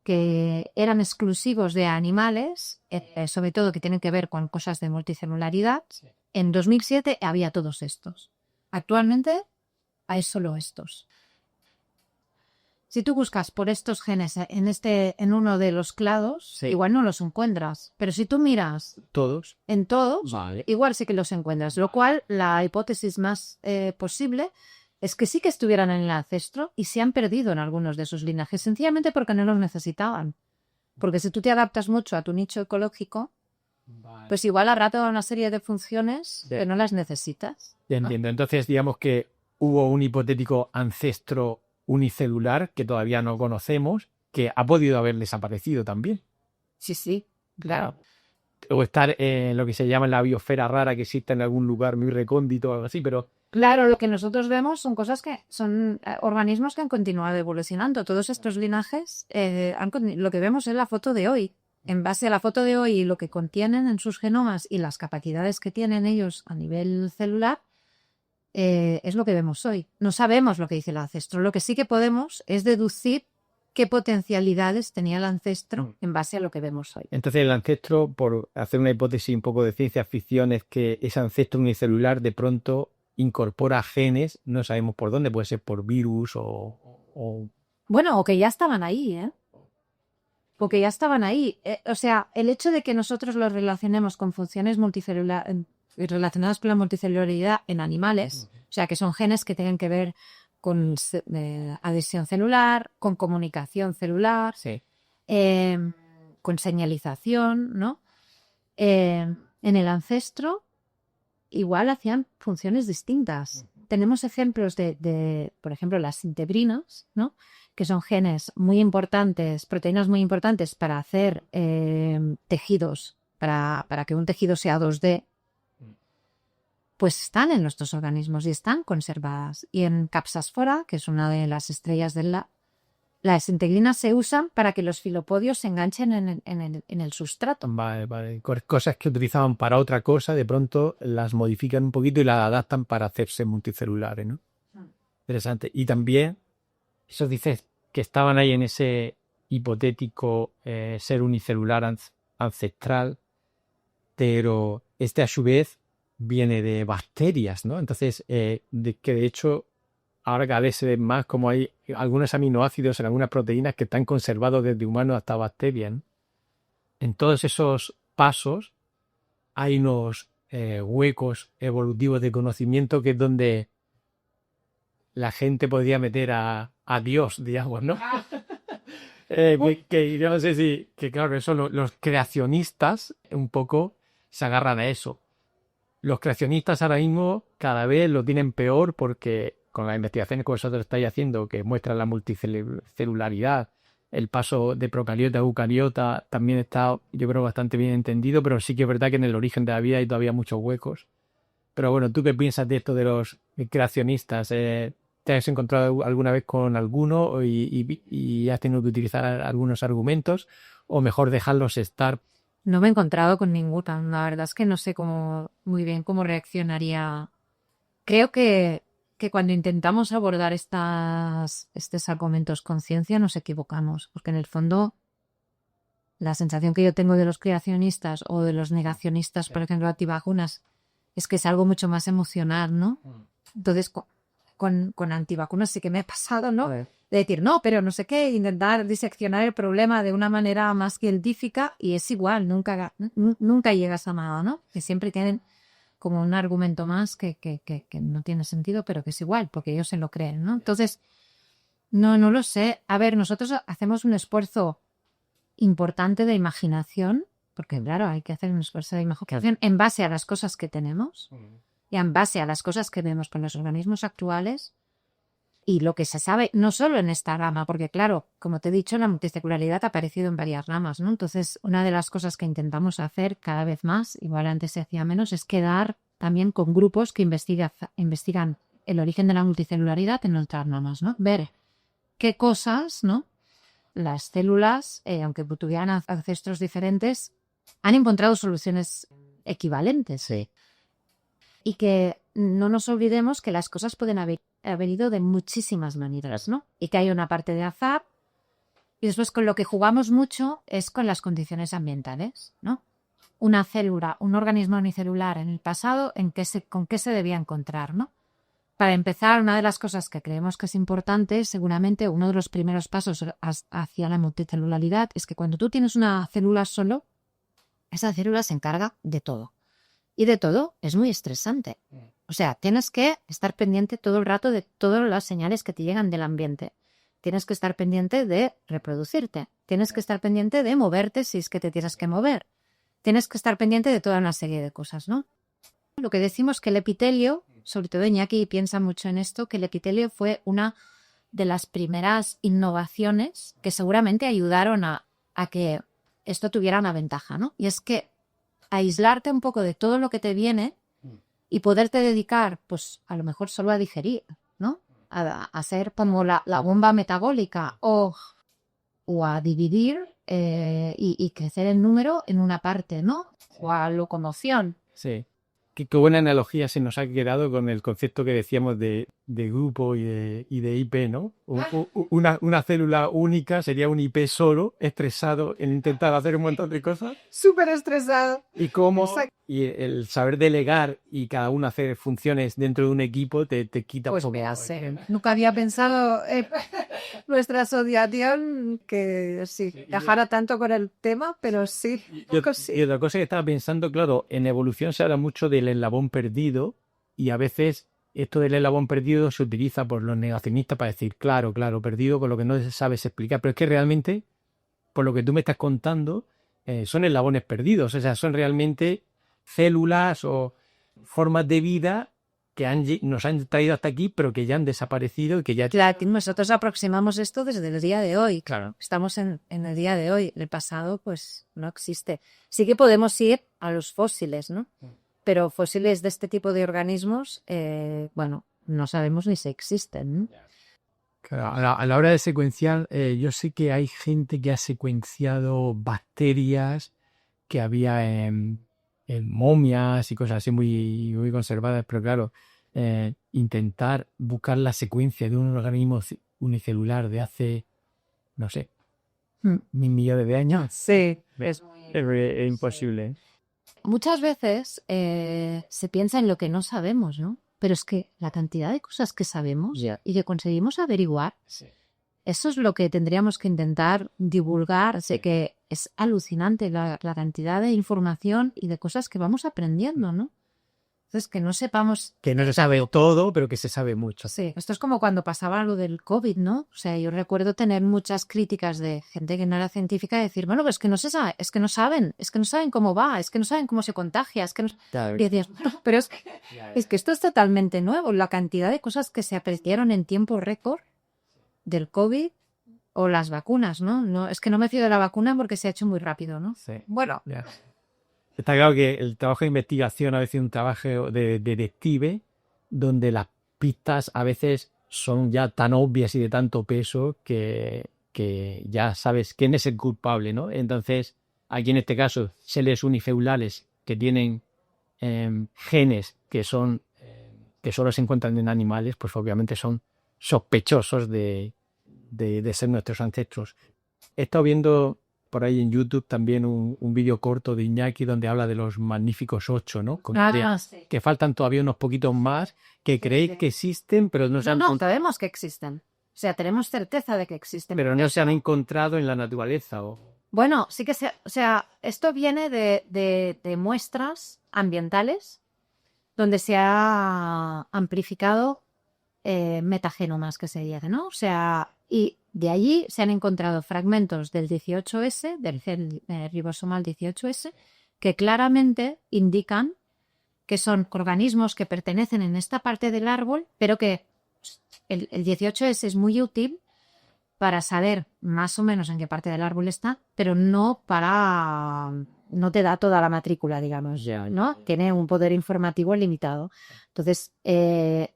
que eran exclusivos de animales, sobre todo que tienen que ver con cosas de multicelularidad, sí. En 2007 había todos estos. Actualmente hay solo estos. Si tú buscas por estos genes en uno de los clados, sí. Igual no los encuentras. Pero si tú miras todos en todos, vale. Igual sí que los encuentras. Lo cual, la hipótesis más posible es que sí que estuvieran en el ancestro y se han perdido en algunos de sus linajes, sencillamente porque no los necesitaban. Porque si tú te adaptas mucho a tu nicho ecológico, vale. Pues igual habrá toda una serie de funciones que no las necesitas. Ya entiendo. Entonces, digamos que hubo un hipotético ancestro unicelular que todavía no conocemos, que ha podido haber desaparecido también. Sí, claro. O estar en lo que se llama la biosfera rara que existe en algún lugar muy recóndito o algo así, pero... Claro, lo que nosotros vemos son cosas que son organismos que han continuado evolucionando. Todos estos linajes, lo que vemos es la foto de hoy. En base a la foto de hoy y lo que contienen en sus genomas y las capacidades que tienen ellos a nivel celular, es lo que vemos hoy. No sabemos lo que dice el ancestro. Lo que sí que podemos es deducir qué potencialidades tenía el ancestro en base a lo que vemos hoy. Entonces el ancestro, por hacer una hipótesis un poco de ciencia ficción, es que ese ancestro unicelular de pronto incorpora genes, no sabemos por dónde, puede ser por virus o... Bueno, o que ya estaban ahí, ¿eh? porque ya estaban ahí. O sea, el hecho de que nosotros los relacionemos con funciones relacionadas con la multicelularidad en animales, o sea, que son genes que tienen que ver con adhesión celular, con comunicación celular, Sí. con señalización, ¿no? En el ancestro igual hacían funciones distintas. Tenemos ejemplos de, por ejemplo, las intebrinas, ¿no? Que son genes muy importantes, proteínas muy importantes para hacer tejidos, para que un tejido sea 2D, pues están en nuestros organismos y están conservadas. Y en Capsasfora, que es una de las estrellas las integrinas se usan para que los filopodios se enganchen en el sustrato. Vale. Cosas que utilizaban para otra cosa, de pronto las modifican un poquito y las adaptan para hacerse multicelulares, ¿no? Interesante. Y también, eso dices que estaban ahí en ese hipotético ser unicelular ancestral, pero a su vez viene de bacterias, ¿no? Entonces, que de hecho ahora cada vez se ve más como hay algunos aminoácidos en algunas proteínas que están conservados desde humanos hasta bacterias, ¿no? En todos esos pasos hay unos huecos evolutivos de conocimiento que es donde la gente podría meter a Dios, digamos, ¿no? Que yo no sé si, que claro, eso los creacionistas un poco se agarran a eso. Los creacionistas ahora mismo cada vez lo tienen peor porque con las investigaciones que vosotros estáis haciendo, que muestran la multicelularidad, el paso de procariota a eucariota también está, yo creo, bastante bien entendido, pero sí que es verdad que en el origen de la vida hay todavía muchos huecos. Pero bueno, ¿tú qué piensas de esto de los creacionistas? ¿Te has encontrado alguna vez con alguno y has tenido que utilizar algunos argumentos o mejor dejarlos estar? No me he encontrado con ninguna. La verdad es que no sé muy bien cómo reaccionaría. Creo que cuando intentamos abordar estos argumentos con ciencia nos equivocamos, porque en el fondo la sensación que yo tengo de los creacionistas o de los negacionistas, por ejemplo, antivacunas, es que es algo mucho más emocional, ¿no? Entonces, con antivacunas sí que me ha pasado, ¿no? De decir, no, pero no sé qué, intentar diseccionar el problema de una manera más científica y es igual, nunca llegas a nada, ¿no? Que siempre tienen como un argumento más que no tiene sentido, pero que es igual, porque ellos se lo creen, ¿no? Entonces, no lo sé. A ver, nosotros hacemos un esfuerzo importante de imaginación, porque claro, hay que hacer un esfuerzo de imaginación en base a las cosas que tenemos y en base a las cosas que vemos con los organismos actuales y lo que se sabe, no solo en esta rama, porque claro, como te he dicho, la multicelularidad ha aparecido en varias ramas, ¿no? Entonces, una de las cosas que intentamos hacer cada vez más, igual antes se hacía menos, es quedar también con grupos que investigan el origen de la multicelularidad en otras ramas, ¿no? Ver qué cosas, ¿no? Las células, aunque tuvieran ancestros diferentes, han encontrado soluciones equivalentes. Sí. Y que no nos olvidemos que las cosas pueden haber ido de muchísimas maneras, ¿no? Y que hay una parte de azar. Y después con lo que jugamos mucho es con las condiciones ambientales, ¿no? Una célula, un organismo unicelular en el pasado, ¿con qué se debía encontrar, ¿no? Para empezar, una de las cosas que creemos que es importante, seguramente uno de los primeros pasos hacia la multicelularidad, es que cuando tú tienes una célula solo, esa célula se encarga de todo. Y de todo es muy estresante. O sea, tienes que estar pendiente todo el rato de todas las señales que te llegan del ambiente. Tienes que estar pendiente de reproducirte. Tienes que estar pendiente de moverte si es que te tienes que mover. Tienes que estar pendiente de toda una serie de cosas, ¿no? Lo que decimos que el epitelio, sobre todo Iñaki piensa mucho en esto, que el epitelio fue una de las primeras innovaciones que seguramente ayudaron a que esto tuviera una ventaja, ¿no? Y es que aislarte un poco de todo lo que te viene y poderte dedicar, pues, a lo mejor solo a digerir, ¿no? A ser como la bomba metabólica o a dividir y crecer en número en una parte, ¿no? O a locomoción. Sí. Qué buena analogía se nos ha quedado con el concepto que decíamos de de grupo y de IP, ¿no? Una célula única sería un IP solo, estresado en intentar hacer un montón de cosas. Súper estresado. Y el saber delegar y cada uno hacer funciones dentro de un equipo te quita Pues un poco. me hace. Nunca había pensado nuestra asociación que sí, viajara tanto con el tema, pero sí. Y otra cosa que estaba pensando, claro, en evolución se habla mucho del eslabón perdido y a veces esto del eslabón perdido se utiliza por los negacionistas para decir, claro, perdido con lo que no sabes explicar, pero es que realmente, por lo que tú me estás contando, son eslabones perdidos, o sea, son realmente células o formas de vida que nos han traído hasta aquí, pero que ya han desaparecido y que ya... Claro, nosotros aproximamos esto desde el día de hoy. Claro. Estamos en el día de hoy. El pasado, pues, no existe. Sí que podemos ir a los fósiles, ¿no? Pero fósiles de este tipo de organismos, bueno, no sabemos ni si existen, ¿no? Claro, a la hora de secuenciar, yo sé que hay gente que ha secuenciado bacterias que había en momias y cosas así muy, muy conservadas, pero claro, intentar buscar la secuencia de un organismo unicelular de hace, no sé, 1.000 millones de años, Sí, es imposible. Muchas veces se piensa en lo que no sabemos, ¿no? Pero es que la cantidad de cosas que sabemos y que conseguimos averiguar, eso es lo que tendríamos que intentar divulgar. Sé que es alucinante la cantidad de información y de cosas que vamos aprendiendo, ¿no? Entonces, que no sepamos... Que no se sabe todo, pero que se sabe mucho. Sí, esto es como cuando pasaba lo del COVID, ¿no? O sea, yo recuerdo tener muchas críticas de gente que no era científica y decir, bueno, pero es que no se sabe, es que no saben cómo va, es que no saben cómo se contagia, es que no... Claro. Y decías, bueno, pero es que esto es totalmente nuevo, la cantidad de cosas que se aprendieron en tiempo récord del COVID o las vacunas, ¿no? No, es que no me fío de la vacuna porque se ha hecho muy rápido, ¿no? Sí. bueno, Ya. Está claro que el trabajo de investigación a veces es un trabajo de detective donde las pistas a veces son ya tan obvias y de tanto peso que ya sabes quién es el culpable, ¿no? Entonces, aquí en este caso, seres unicelulares que tienen genes que solo se encuentran en animales, pues obviamente son sospechosos de ser nuestros ancestros. He estado viendo por ahí en YouTube también un vídeo corto de Iñaki donde habla de los magníficos 8, ¿no? Que faltan todavía unos poquitos más que creéis que existen, pero no se han sabemos que existen. O sea, tenemos certeza de que existen. pero no se han encontrado en la naturaleza. Bueno, sí que o sea, esto viene de muestras ambientales donde se ha amplificado metagenomas, que se dice, ¿no? O sea, y de allí se han encontrado fragmentos del 18S, del gen ribosomal 18S, que claramente indican que son organismos que pertenecen en esta parte del árbol, pero que el 18S es muy útil para saber más o menos en qué parte del árbol está, pero no te da toda la matrícula, digamos, ¿no? Tiene un poder informativo limitado. Entonces,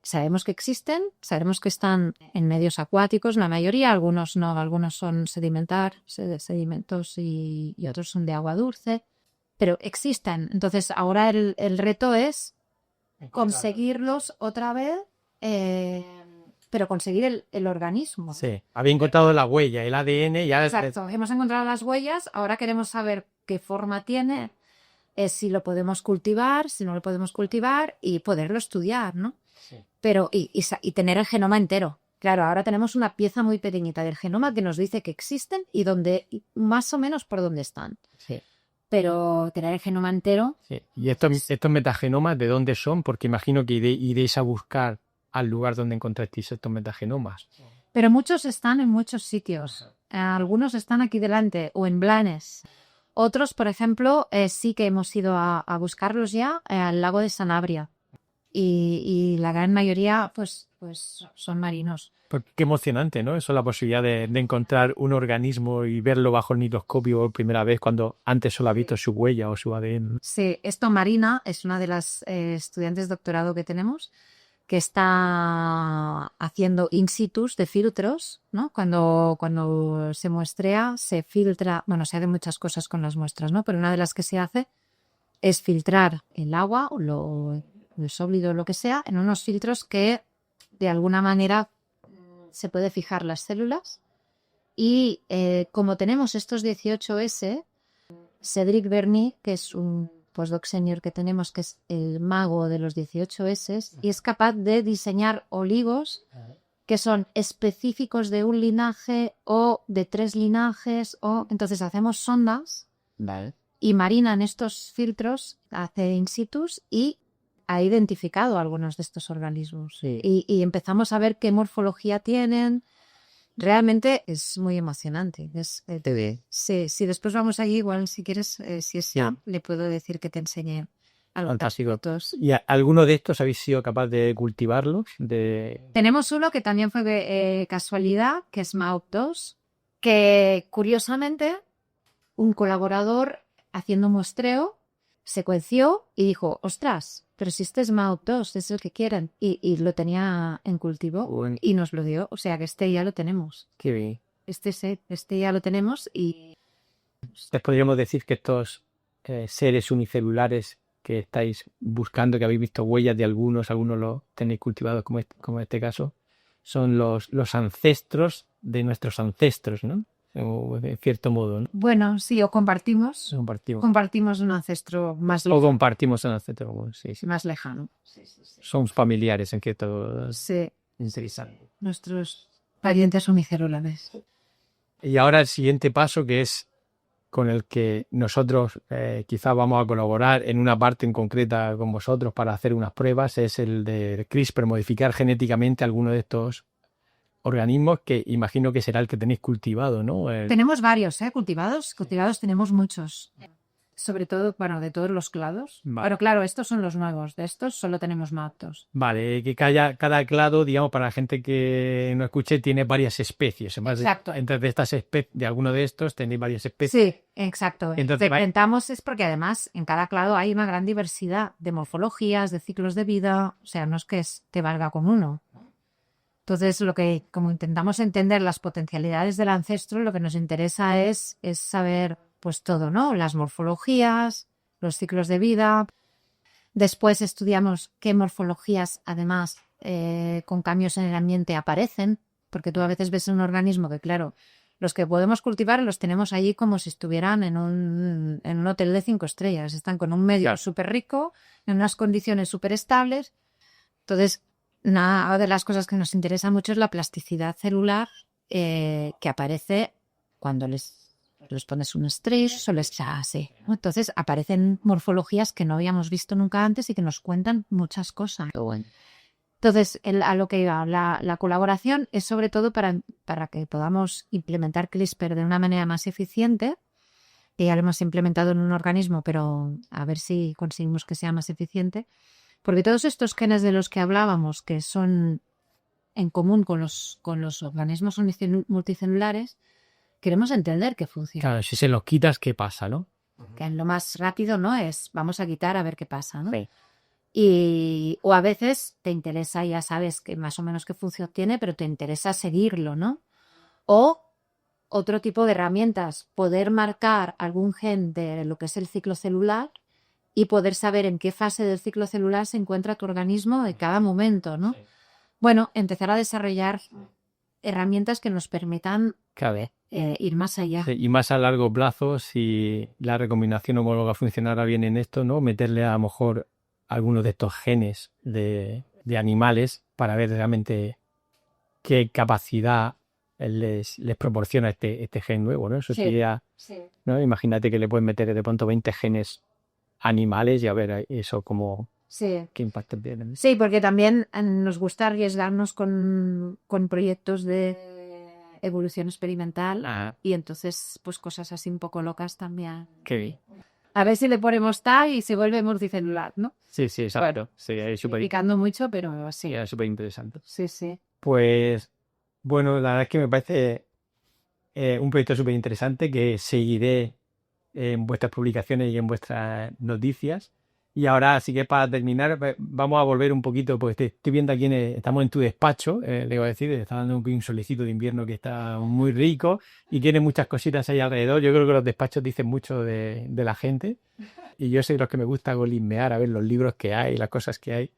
sabemos que existen, sabemos que están en medios acuáticos, la mayoría, algunos no, algunos son sedimentos y otros son de agua dulce, pero existen. Entonces, ahora el reto es conseguirlos otra vez, pero conseguir el organismo. Sí, había encontrado la huella, el ADN. Ya Exacto, hemos encontrado las huellas, ahora queremos saber qué forma tiene, si lo podemos cultivar, si no lo podemos cultivar y poderlo estudiar, ¿no? Sí. Pero, y tener el genoma entero. Claro, ahora tenemos una pieza muy pequeñita del genoma que nos dice que existen y más o menos por dónde están. Sí. Pero tener el genoma entero... Sí. ¿Y estos metagenomas de dónde son? Porque imagino que iréis a buscar al lugar donde encontrasteis estos metagenomas. Pero muchos están en muchos sitios. Algunos están aquí delante o en Blanes. Otros, por ejemplo, sí que hemos ido a buscarlos ya al lago de Sanabria. Y la gran mayoría, pues son marinos. Porque qué emocionante, ¿no? Eso, la posibilidad de encontrar un organismo y verlo bajo el microscopio por primera vez cuando antes solo ha visto su huella o su ADN. Sí, esto Marina es una de las estudiantes de doctorado que tenemos, que está haciendo in situ de filtros, ¿no? Cuando se muestrea, se filtra, bueno, se hacen muchas cosas con las muestras, ¿no? Pero una de las que se hace es filtrar el agua o el sólido o lo que sea en unos filtros que de alguna manera se puede fijar las células y como tenemos estos 18S, Cédric Berny, que es un postdoc senior que tenemos, que es el mago de los 18S, y es capaz de diseñar oligos que son específicos de un linaje o de 3 linajes, o entonces hacemos sondas y marinan estos filtros, hace in situ y ha identificado algunos de estos organismos. Sí. Y empezamos a ver qué morfología tienen. Realmente es muy emocionante. Sí, si después vamos allí, igual si quieres, si es Sam, le puedo decir que te enseñe algo. Fantástico. ¿Y alguno de estos habéis sido capaz de cultivarlos? Tenemos uno que también fue casualidad, que es MAUP2, que curiosamente un colaborador haciendo muestreo secuenció y dijo, ostras, pero si este es MAUP2, es el que quieren. Y lo tenía en cultivo y nos lo dio. O sea que este ya lo tenemos. Qué bien. Este ya lo tenemos y... Les podríamos decir que estos seres unicelulares que estáis buscando, que habéis visto huellas de algunos los tenéis cultivados como en este caso, son los ancestros de nuestros ancestros, ¿no? O de cierto modo, ¿no? Bueno, sí, o compartimos un ancestro más lejano. O compartimos un ancestro, sí. Más lejano. Sí. Somos familiares en que todo. Sí. Interesante. Nuestros parientes unicelulares. Y ahora el siguiente paso, que es con el que nosotros quizás vamos a colaborar en una parte en concreta con vosotros para hacer unas pruebas, es el de CRISPR, modificar genéticamente alguno de estos organismos, que imagino que será el que tenéis cultivado, ¿no? Tenemos varios, cultivados tenemos muchos. Sobre todo, bueno, de todos los clados. Vale. Pero claro, estos son los nuevos. De estos solo tenemos MAUP2. Vale, que cada clado, digamos, para la gente que no escuche, tiene varias especies. Exacto. Entonces, de alguno de estos tenéis varias especies. Sí, exacto. Entonces, Intentamos es porque además en cada clado hay una gran diversidad de morfologías, de ciclos de vida. O sea, no es que te valga con uno. Entonces, como intentamos entender las potencialidades del ancestro, lo que nos interesa es saber pues todo, ¿no? Las morfologías, los ciclos de vida. Después estudiamos qué morfologías, además, con cambios en el ambiente aparecen, porque tú a veces ves un organismo que, claro, los que podemos cultivar los tenemos allí como si estuvieran en un hotel de 5 estrellas. Están con un medio súper rico, en unas condiciones súper estables. Entonces, una de las cosas que nos interesa mucho es la plasticidad celular que aparece cuando les pones un estrés o les así. Entonces aparecen morfologías que no habíamos visto nunca antes y que nos cuentan muchas cosas. Bueno. Entonces, a lo que iba, la colaboración es sobre todo para que podamos implementar CRISPR de una manera más eficiente. Y ya lo hemos implementado en un organismo, pero a ver si conseguimos que sea más eficiente. Porque todos estos genes de los que hablábamos, que son en común con los organismos multicelulares, queremos entender qué funciona. Claro, si se los quitas, ¿qué pasa, no? Que en lo más rápido no es, vamos a quitar a ver qué pasa, ¿no? Sí. O a veces te interesa, ya sabes que más o menos qué función tiene, pero te interesa seguirlo, ¿no? O otro tipo de herramientas, poder marcar algún gen de lo que es el ciclo celular y poder saber en qué fase del ciclo celular se encuentra tu organismo en cada momento, ¿no? Sí. Bueno, empezar a desarrollar herramientas que nos permitan ir más allá. Sí, y más a largo plazo, si la recombinación homóloga funcionara bien en esto, ¿no? Meterle a lo mejor algunos de estos genes de animales para ver realmente qué capacidad les proporciona este gen nuevo, ¿no? Eso sería, ¿no? Imagínate que le puedes meter de pronto 20 genes animales y a ver eso como qué impacto tiene. Sí, porque también nos gusta arriesgarnos con proyectos de evolución experimental y entonces pues cosas así un poco locas también. Qué bien. A ver si le ponemos TAG y se vuelve multicelular, ¿no? Sí, exacto. Bueno, sí, es súper picando mucho, pero sí. Es súper interesante. Sí. Pues bueno, la verdad es que me parece un proyecto súper interesante que seguiré en vuestras publicaciones y en vuestras noticias. Y ahora sí que para terminar vamos a volver un poquito, porque te estoy viendo aquí, estamos en tu despacho, le voy a decir, está dando un solecito de invierno que está muy rico y tiene muchas cositas ahí alrededor. Yo creo que los despachos dicen mucho de la gente y yo soy de los que me gusta golismear a ver los libros que hay, las cosas que hay.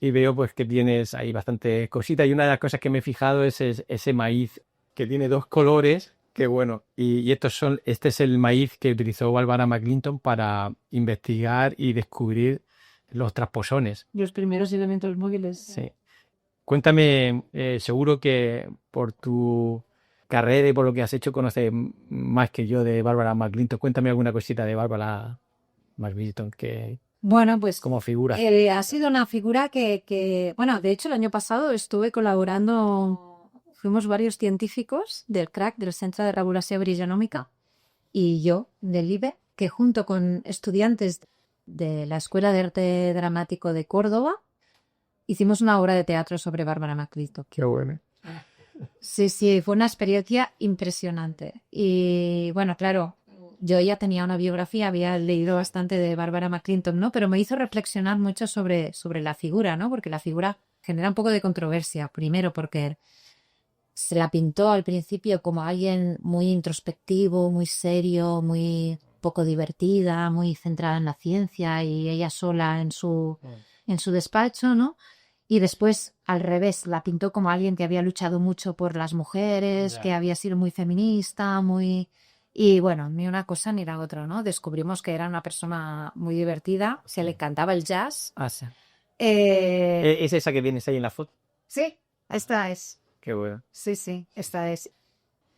y veo pues que tienes ahí bastantes cositas y una de las cosas que me he fijado es ese maíz que tiene 2 colores, que bueno, y este es el maíz que utilizó Barbara McClinton para investigar y descubrir los transposones. Los primeros elementos móviles. Sí. Cuéntame, seguro que por tu carrera y por lo que has hecho conoces más que yo de Barbara McClinton. Cuéntame alguna cosita de Barbara McClinton que Bueno, pues como figura. ha sido una figura bueno, de hecho el año pasado estuve colaborando, fuimos varios científicos del CRAC, del Centro de Regulación Brigenómica, y yo, del IBE, que junto con estudiantes de la Escuela de Arte Dramático de Córdoba, hicimos una obra de teatro sobre Barbara McClinton. Qué bueno. Sí, sí, fue una experiencia impresionante. Y bueno, claro, yo ya tenía una biografía, había leído bastante de Barbara McClinton, ¿no? Pero me hizo reflexionar mucho sobre la figura, ¿no? Porque la figura genera un poco de controversia. Primero porque se la pintó al principio como alguien muy introspectivo, muy serio, muy poco divertida, muy centrada en la ciencia y ella sola en su despacho, ¿no? Y después, al revés, la pintó como alguien que había luchado mucho por las mujeres, que había sido muy feminista, muy... Y bueno, ni una cosa ni la otra, ¿no? Descubrimos que era una persona muy divertida, se le encantaba el jazz. Ah, sí. Eh, ¿Es esa que vienes ahí en la foto? sí, esta es. Qué bueno. Sí, esta es.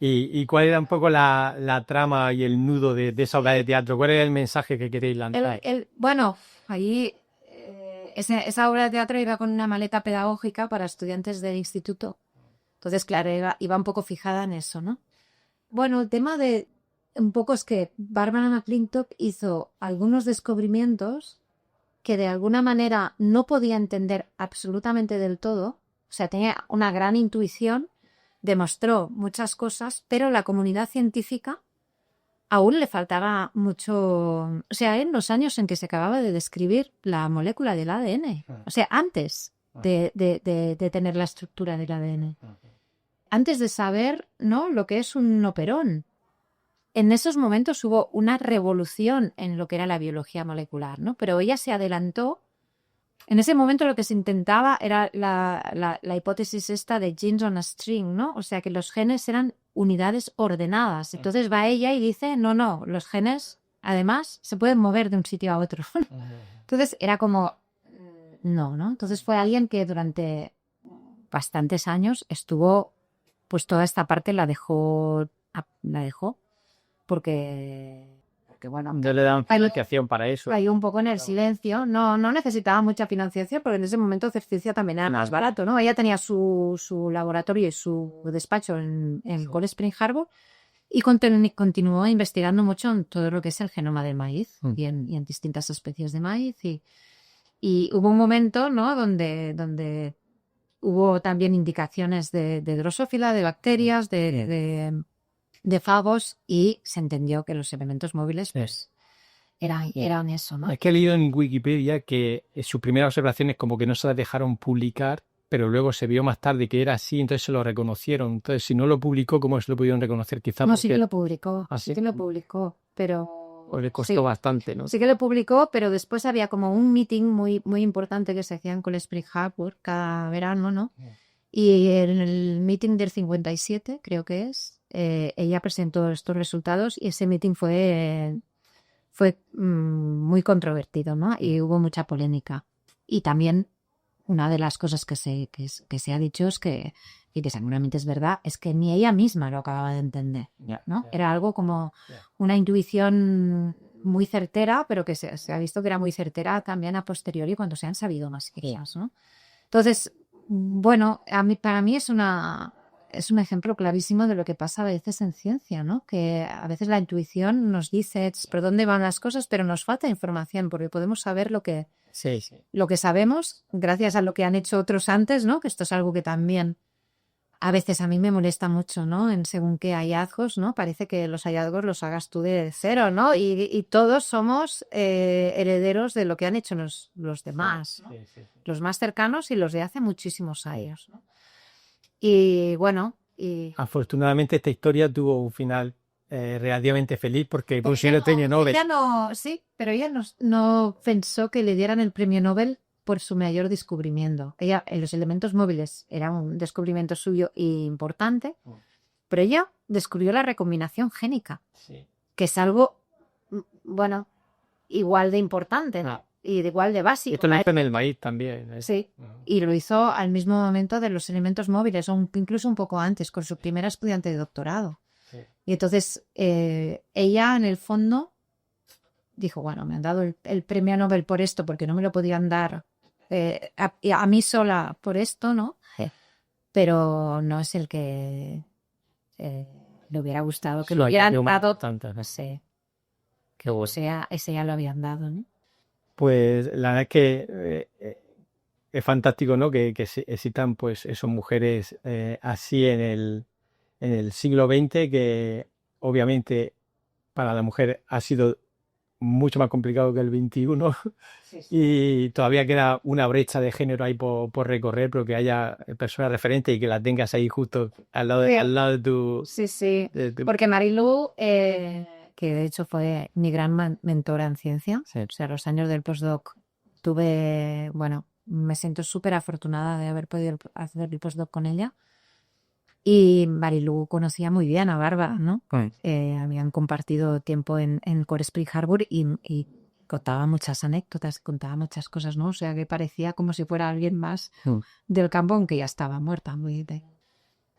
¿Y cuál era un poco la trama y el nudo de esa obra de teatro? ¿Cuál era el mensaje que queréis lanzar? Bueno, ahí esa obra de teatro iba con una maleta pedagógica para estudiantes del instituto. Entonces, claro, iba un poco fijada en eso, ¿no? Bueno, el tema de un poco es que Barbara McClinton hizo algunos descubrimientos que de alguna manera no podía entender absolutamente del todo. O sea, tenía una gran intuición, demostró muchas cosas, pero la comunidad científica aún le faltaba mucho. O sea, en los años en que se acababa de describir la molécula del ADN, o sea, antes de tener la estructura del ADN, antes de saber, ¿no?, lo que es un operón. En esos momentos hubo una revolución en lo que era la biología molecular, ¿no? Pero ella se adelantó. En ese momento lo que se intentaba era la hipótesis esta de genes on a string, ¿no? O sea, que los genes eran unidades ordenadas. Entonces va ella y dice, no, los genes, además, se pueden mover de un sitio a otro. Entonces era como, no. Entonces fue alguien que durante bastantes años estuvo, pues toda esta parte la dejó, porque bueno, No le dan financiación para eso. cayó un poco en el silencio. No necesitaba mucha financiación porque en ese momento ciencia también era más barato, ¿no? Ella tenía su laboratorio y su despacho en Cold Spring Harbor y continuó investigando mucho en todo lo que es el genoma del maíz y en distintas especies de maíz. Y hubo un momento, ¿no?, donde hubo también indicaciones de drosófila, de bacterias, de fagos, y se entendió que los elementos móviles pues eran eso, ¿no? Es que he leído en Wikipedia que sus primeras observaciones como que no se las dejaron publicar, pero luego se vio más tarde que era así, entonces se lo reconocieron. Entonces, si no lo publicó, ¿cómo se lo pudieron reconocer? Quizás No, porque... sí que lo publicó, ¿Ah, sí sí? que lo publicó, pero... Pues le costó bastante, ¿no? Sí que lo publicó, pero después había como un meeting muy, muy importante que se hacía en Cold Spring Harbor cada verano, ¿no? Y en el meeting del 57, creo que es, ella presentó estos resultados y ese meeting fue muy controvertido, ¿no? Y hubo mucha polémica. Y también una de las cosas que se ha dicho es que, y que seguramente es verdad, es que ni ella misma lo acababa de entender, ¿no? Era algo como una intuición muy certera, pero que se ha visto que era muy certera también a posteriori cuando se han sabido más cosas, ¿no? Entonces, bueno, para mí es un ejemplo clarísimo de lo que pasa a veces en ciencia, ¿no? Que a veces la intuición nos dice por dónde van las cosas, pero nos falta información porque podemos saber lo que sabemos gracias a lo que han hecho otros antes, ¿no? Que esto es algo que también a veces a mí me molesta mucho, ¿no? En según qué hallazgos, ¿no? Parece que los hallazgos los hagas tú de cero, ¿no? Y todos somos herederos de lo que han hecho los demás, ¿no? Los más cercanos y los de hace muchísimos años, ¿no? Y bueno... Afortunadamente esta historia tuvo un final relativamente feliz porque pusieron el premio Nobel. Pero ella no pensó que le dieran el premio Nobel por su mayor descubrimiento. Ella, en los elementos móviles, era un descubrimiento suyo importante, pero ella descubrió la recombinación génica, que es algo, bueno, igual de importante y de igual de básico. Esto lo hizo en el maíz también. Sí, y lo hizo al mismo momento de los elementos móviles, o incluso un poco antes, con su primera estudiante de doctorado. Sí. Y entonces ella, en el fondo, dijo, bueno, me han dado el premio Nobel por esto, porque no me lo podían dar a mí sola por esto, ¿no? Sí. Pero no es el que le hubiera gustado que lo hubieran dado. Tanto, ¿no? Sí. Que ese ya lo habían dado, ¿no? Pues la verdad es que es fantástico, ¿no? Que existan pues esas mujeres así en el siglo XX, que obviamente para la mujer ha sido mucho más complicado que el XXI. Sí. Y todavía queda una brecha de género ahí por recorrer, pero que haya personas referentes y que las tengas ahí justo al lado de tu... Sí. Porque Marilu, que de hecho fue mi gran mentora en ciencia, sí. O sea, los años del postdoc me siento súper afortunada de haber podido hacer el postdoc con ella. Y Marilu conocía muy bien a Bárbara, ¿no? Habían compartido tiempo en Core Spring Harbor y contaba muchas anécdotas, contaba muchas cosas, ¿no? O sea, que parecía como si fuera alguien más del campo, aunque ya estaba muerta.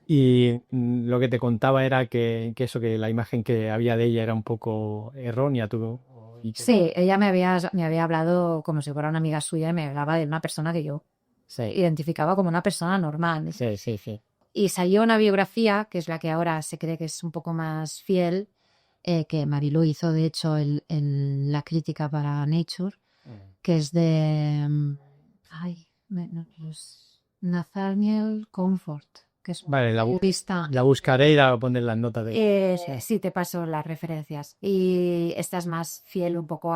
Y lo que te contaba era que la imagen que había de ella era un poco errónea. Sí, ella me había hablado como si fuera una amiga suya y me hablaba de una persona que yo identificaba como una persona normal. Sí. Y salió una biografía, que es la que ahora se cree que es un poco más fiel, que Marilu hizo, de hecho, la crítica para Nature, que es de Nathaniel Comfort, que es jurista. La buscaré y la pondré en las notas sí, te paso las referencias. Y esta es más fiel un poco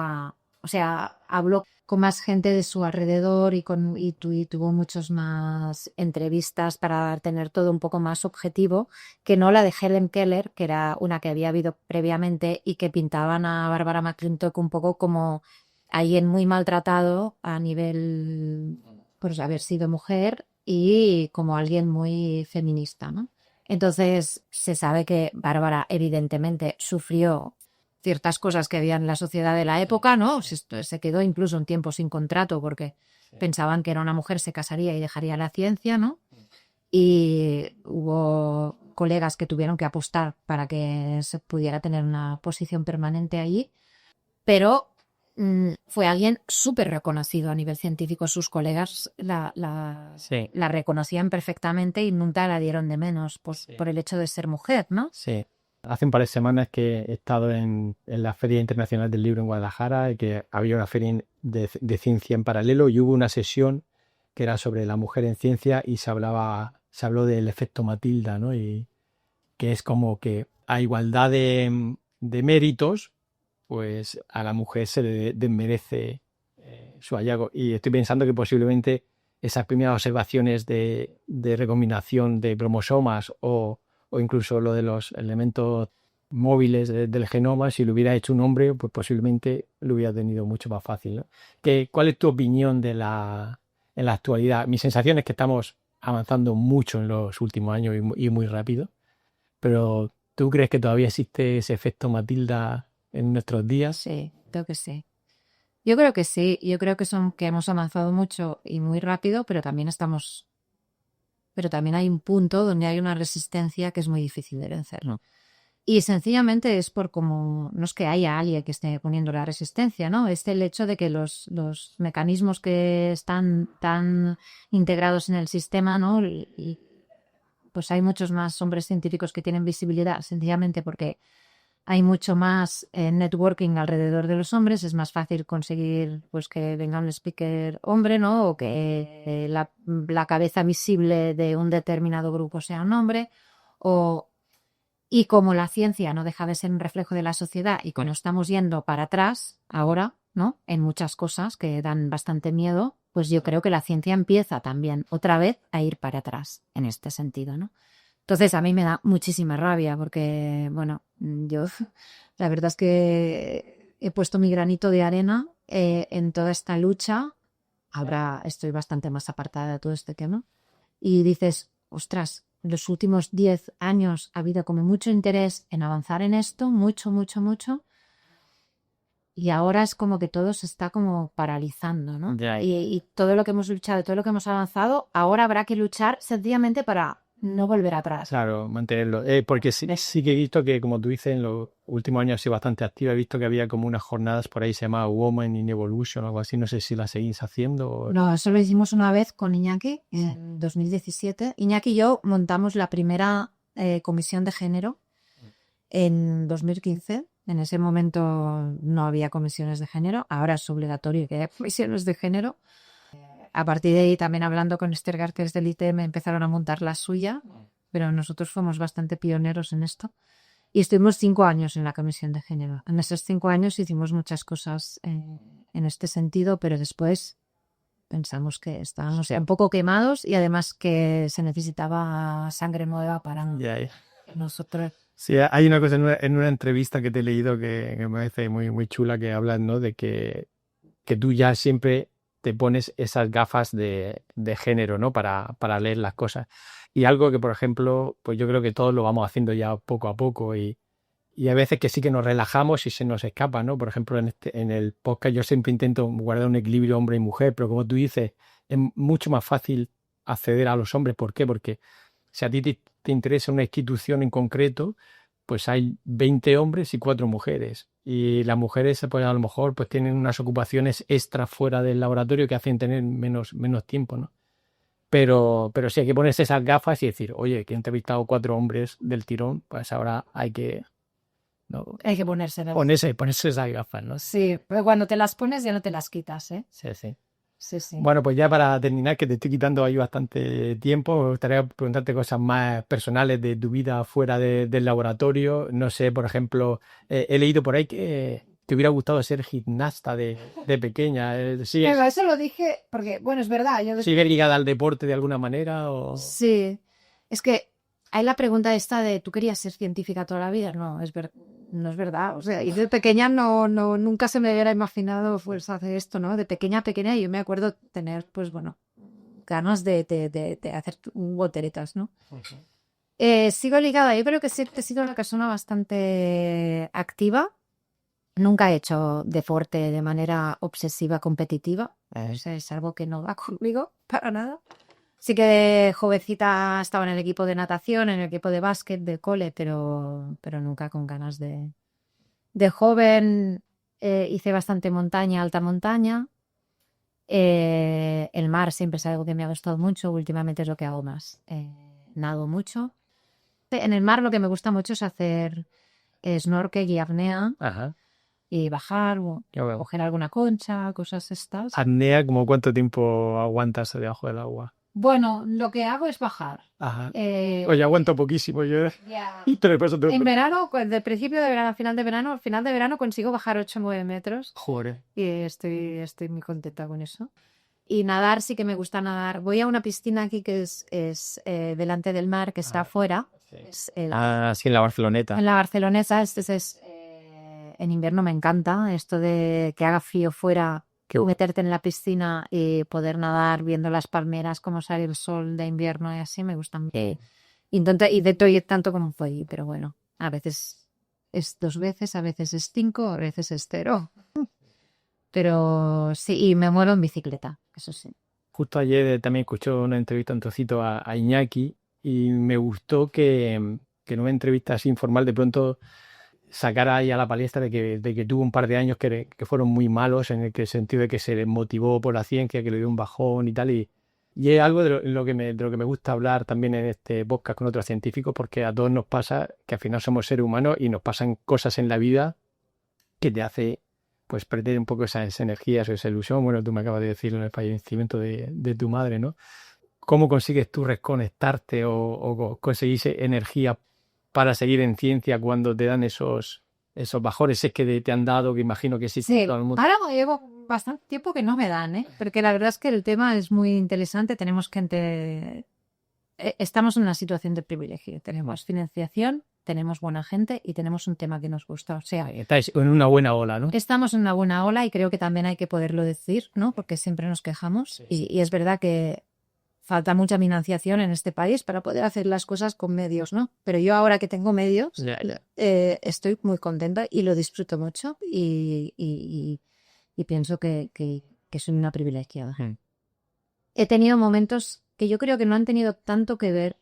o sea, habló con más gente de su alrededor y tuvo muchas más entrevistas para tener todo un poco más objetivo que no la de Helen Keller, que era una que había habido previamente y que pintaban a Barbara McClintock un poco como alguien muy maltratado a nivel por haber sido mujer y como alguien muy feminista, ¿no? Entonces se sabe que Bárbara evidentemente sufrió ciertas cosas que había en la sociedad de la época, ¿no? Se quedó incluso un tiempo sin contrato porque pensaban que era una mujer, se casaría y dejaría la ciencia, ¿no? Y hubo colegas que tuvieron que apostar para que se pudiera tener una posición permanente allí, pero fue alguien súper reconocido a nivel científico. Sus colegas la reconocían perfectamente y nunca la dieron de menos por el hecho de ser mujer, ¿no? Sí. Hace un par de semanas que he estado en la Feria Internacional del Libro en Guadalajara y que había una feria de ciencia en paralelo y hubo una sesión que era sobre la mujer en ciencia y se habló del efecto Matilda, ¿no? Y que es como que a igualdad de méritos, pues a la mujer se le desmerece su hallazgo. Y estoy pensando que posiblemente esas primeras observaciones de recombinación de cromosomas o incluso lo de los elementos móviles del genoma, si lo hubiera hecho un hombre, pues posiblemente lo hubiera tenido mucho más fácil, ¿no? ¿Cuál es tu opinión en la actualidad? Mi sensación es que estamos avanzando mucho en los últimos años y muy rápido, pero ¿tú crees que todavía existe ese efecto Matilda en nuestros días? Sí, creo que sí. Yo creo que sí. Yo creo que hemos avanzado mucho y muy rápido, pero también hay un punto donde hay una resistencia que es muy difícil de vencer. No. Y sencillamente es no es que haya alguien que esté poniendo la resistencia, ¿no? Es el hecho de que los mecanismos que están tan integrados en el sistema, ¿no? Y pues hay muchos más hombres científicos que tienen visibilidad, sencillamente porque hay mucho más networking alrededor de los hombres, es más fácil conseguir pues que venga un speaker hombre, ¿no? O que la cabeza visible de un determinado grupo sea un hombre. Y como la ciencia no deja de ser un reflejo de la sociedad y como estamos yendo para atrás ahora, ¿no? En muchas cosas que dan bastante miedo, pues yo creo que la ciencia empieza también otra vez a ir para atrás en este sentido, ¿no? Entonces a mí me da muchísima rabia porque, bueno, yo la verdad es que he puesto mi granito de arena en toda esta lucha ahora estoy bastante más apartada de todo este tema. Y dices, ostras, en los últimos 10 años ha habido como mucho interés en avanzar en esto, mucho, mucho, mucho. Y ahora es como que todo se está como paralizando, ¿no? Ya. Y todo lo que hemos luchado, todo lo que hemos avanzado, ahora habrá que luchar sencillamente para no volver atrás. Claro, mantenerlo. Porque sí que he visto que, como tú dices, en los últimos años ha sido bastante activa. He visto que había como unas jornadas por ahí, se llamaba Women in Evolution o algo así. No sé si la seguís haciendo. No, eso lo hicimos una vez con Iñaki en 2017. Iñaki y yo montamos la primera comisión de género en 2015. En ese momento no había comisiones de género. Ahora es obligatorio que haya comisiones de género. A partir de ahí, también hablando con Esther Garcés del ITM, empezaron a montar la suya, pero nosotros fuimos bastante pioneros en esto. Y estuvimos 5 años en la comisión de género. En esos 5 años hicimos muchas cosas en este sentido, pero después pensamos que estábamos un poco quemados y además que se necesitaba sangre nueva para nosotros. Sí, hay una cosa en una entrevista que te he leído que me parece muy, muy chula, que hablas, ¿no? De que tú ya siempre te pones esas gafas de género, ¿no? Para leer las cosas. Y algo que, por ejemplo, pues yo creo que todos lo vamos haciendo ya poco a poco y hay veces que sí que nos relajamos y se nos escapa, ¿no? Por ejemplo, en el podcast yo siempre intento guardar un equilibrio hombre y mujer, pero como tú dices, es mucho más fácil acceder a los hombres. ¿Por qué? Porque si a ti te interesa una institución en concreto, pues hay 20 hombres y 4 mujeres. Y las mujeres, pues a lo mejor, pues tienen unas ocupaciones extra fuera del laboratorio que hacen tener menos tiempo, ¿no? Pero sí hay que ponerse esas gafas y decir, oye, que he entrevistado 4 hombres del tirón, pues ahora hay que, ¿no? Hay que ponerse Ponerse esas gafas, ¿no? Sí, pero cuando te las pones ya no te las quitas, ¿eh? Sí, sí. Sí, sí. Bueno, pues ya para terminar, que te estoy quitando ahí bastante tiempo, me gustaría preguntarte cosas más personales de tu vida fuera del laboratorio. No sé, por ejemplo, he leído por ahí que te hubiera gustado ser gimnasta de pequeña. Pero eso lo dije porque, bueno, es verdad. ¿Sigues ligada al deporte de alguna manera? O... Sí, es que hay la pregunta esta de ¿tú querías ser científica toda la vida? No, no es verdad. O sea, y de pequeña nunca se me hubiera imaginado pues hacer esto, ¿no? De pequeña yo me acuerdo tener, pues bueno, ganas de hacer volteretas, ¿no? Sigo ligada, yo creo que siempre he sido una persona bastante activa. Nunca he hecho deporte de manera obsesiva competitiva. O sea, es algo que no va conmigo para nada. Sí que de jovencita estaba en el equipo de natación, en el equipo de básquet, de cole, pero nunca con ganas de... De joven hice bastante montaña, alta montaña. El mar siempre es algo que me ha gustado mucho. Últimamente es lo que hago más. Nado mucho. En el mar lo que me gusta mucho es hacer snorkel y apnea. Ajá. Y bajar, coger alguna concha, cosas estas. ¿Apnea, como cuánto tiempo aguantas debajo del agua? Bueno, lo que hago es bajar. Ajá. Oye, aguanto poquísimo yo. En verano, de principio de verano, final de verano consigo bajar 8 o 9 metros. Joder. Y estoy muy contenta con eso. Y nadar, sí que me gusta nadar. Voy a una piscina aquí que es delante del mar, que está afuera. Sí. Sí, en la Barceloneta. En la Barcelonesa, en invierno me encanta esto de que haga frío fuera, meterte en la piscina y poder nadar viendo las palmeras, cómo sale el sol de invierno y así, me gusta mucho. Intento ir tanto como puedo, pero bueno, a veces es 2 veces, a veces es 5, a veces es 0. Pero sí, y me muevo en bicicleta, eso sí. Justo ayer también escuché una entrevista, un trocito a Iñaki, y me gustó que en una entrevista así informal de pronto sacara ahí a la palestra de que tuvo un par de años que fueron muy malos, en el sentido de que se motivó por la ciencia, que le dio un bajón y tal, y es algo de lo que me gusta hablar también en este podcast con otros científicos, porque a todos nos pasa que al final somos seres humanos y nos pasan cosas en la vida que te hace pues perder un poco esas energías o esa ilusión. Bueno, tú me acabas de decir en el fallecimiento de tu madre, ¿no? ¿Cómo consigues tú desconectarte o conseguir energía para seguir en ciencia cuando te dan esos bajones? Es que te han dado, que imagino que sí. Todo el mundo. Ahora llevo bastante tiempo que no me dan, porque la verdad es que el tema es muy interesante. Tenemos estamos en una situación de privilegio. Tenemos financiación tenemos buena gente y tenemos un tema que nos gusta. O sea, Estáis en una buena ola, ¿no? estamos en una buena ola y creo que también hay que poderlo decir, ¿no? Porque siempre nos quejamos y es verdad que falta mucha financiación en este país para poder hacer las cosas con medios, ¿no? Pero yo ahora que tengo medios, estoy muy contenta y lo disfruto mucho y pienso que soy una privilegiada. He tenido momentos que yo creo que no han tenido tanto que ver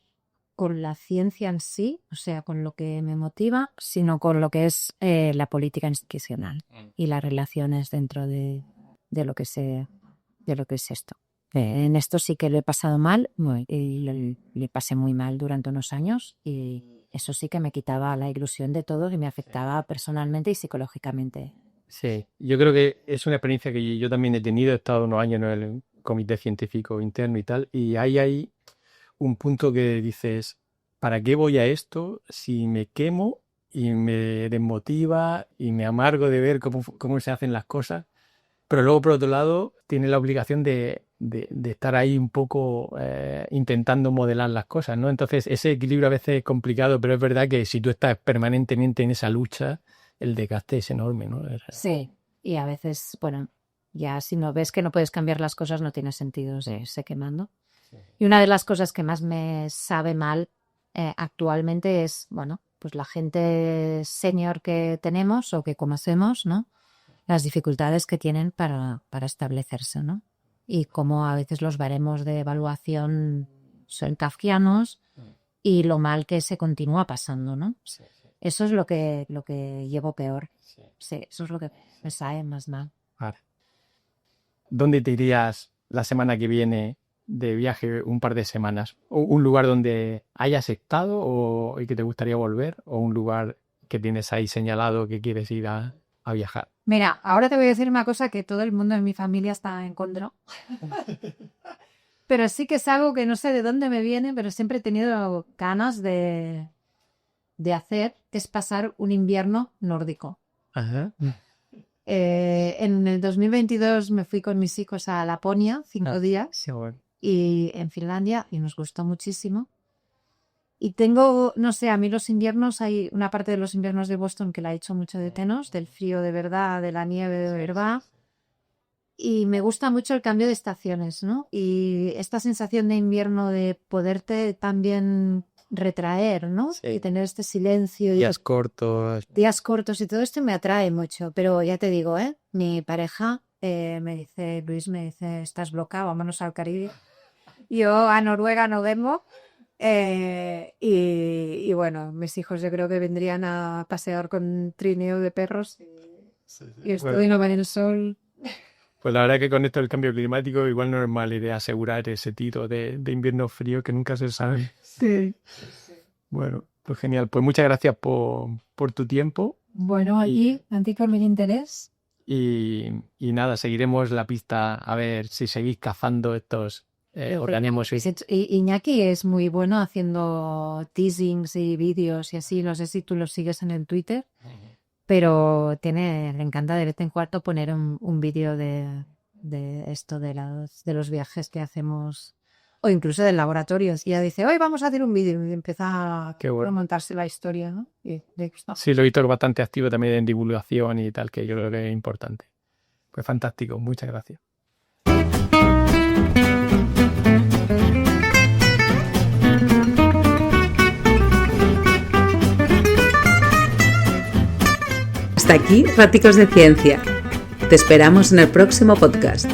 con la ciencia en sí, o sea, con lo que me motiva, sino con lo que es la política institucional y las relaciones dentro de lo que es esto. En esto sí que lo he pasado mal, y le pasé muy mal durante unos años y eso sí que me quitaba la ilusión de todo y me afectaba personalmente y psicológicamente. Sí, yo creo que es una experiencia que yo también he tenido, he estado unos años en el comité científico interno y tal, y hay un punto que dices, ¿para qué voy a esto si me quemo y me desmotiva y me amargo de ver cómo se hacen las cosas? Pero luego, por otro lado, tiene la obligación de estar ahí un poco intentando modelar las cosas, ¿no? Entonces, ese equilibrio a veces es complicado, pero es verdad que si tú estás permanentemente en esa lucha, el desgaste es enorme, ¿no? Sí, y a veces, bueno, ya si no ves que no puedes cambiar las cosas, no tiene sentido seguirse quemando. Sí. Y una de las cosas que más me sabe mal actualmente es, bueno, pues la gente senior que tenemos o que conocemos, ¿no? Las dificultades que tienen para establecerse, ¿no? Y cómo a veces los baremos de evaluación son kafkianos y lo mal que se continúa pasando, ¿no? Sí. Eso es lo que llevo peor. Sí, eso es lo que me sabe más mal. Vale. ¿Dónde te irías la semana que viene de viaje un par de semanas? ¿Un lugar donde hayas estado y que te gustaría volver? ¿O un lugar que tienes ahí señalado que quieres ir a viajar? Mira, ahora te voy a decir una cosa que todo el mundo en mi familia está en contra. Pero sí que es algo que no sé de dónde me viene, pero siempre he tenido ganas de hacer, que es pasar un invierno nórdico. Ajá. En el 2022 me fui con mis hijos a Laponia 5 días Sí, bueno. y en Finlandia y nos gustó muchísimo. Y tengo, no sé, a mí los inviernos, hay una parte de los inviernos de Boston que la he hecho mucho de tenos, del frío de verdad, de la nieve de verdad. Y me gusta mucho el cambio de estaciones, ¿no? Y esta sensación de invierno de poderte también retraer, ¿no? Sí. Y tener este silencio. Días cortos. Días cortos y todo esto me atrae mucho. Pero ya te digo, mi pareja me dice, Luis, estás bloqueado, vámonos al Caribe. Yo a Noruega no vengo. Y bueno, mis hijos yo creo que vendrían a pasear con trineo de perros y estoy no en el sol. Pues la verdad que con esto del cambio climático igual no es mala idea asegurar ese tiro de invierno frío que nunca se sabe. Sí. Bueno, pues genial. Pues muchas gracias por tu tiempo. Bueno, aquí, a ti por mi interés. Y nada, seguiremos la pista a ver si seguís cazando estos organismos. Iñaki es muy bueno haciendo teasings y vídeos y así. No sé si tú lo sigues en el Twitter. Pero le encanta de vez en cuando poner un vídeo de esto, de los viajes que hacemos, o incluso del laboratorio. Y ella dice, hoy vamos a hacer un vídeo, y empieza a montarse la historia, ¿no? Y sí, lo he visto bastante activo también en divulgación y tal, que yo creo que es importante. Pues fantástico, muchas gracias. Hasta aquí, Raticos de Ciencia. Te esperamos en el próximo podcast.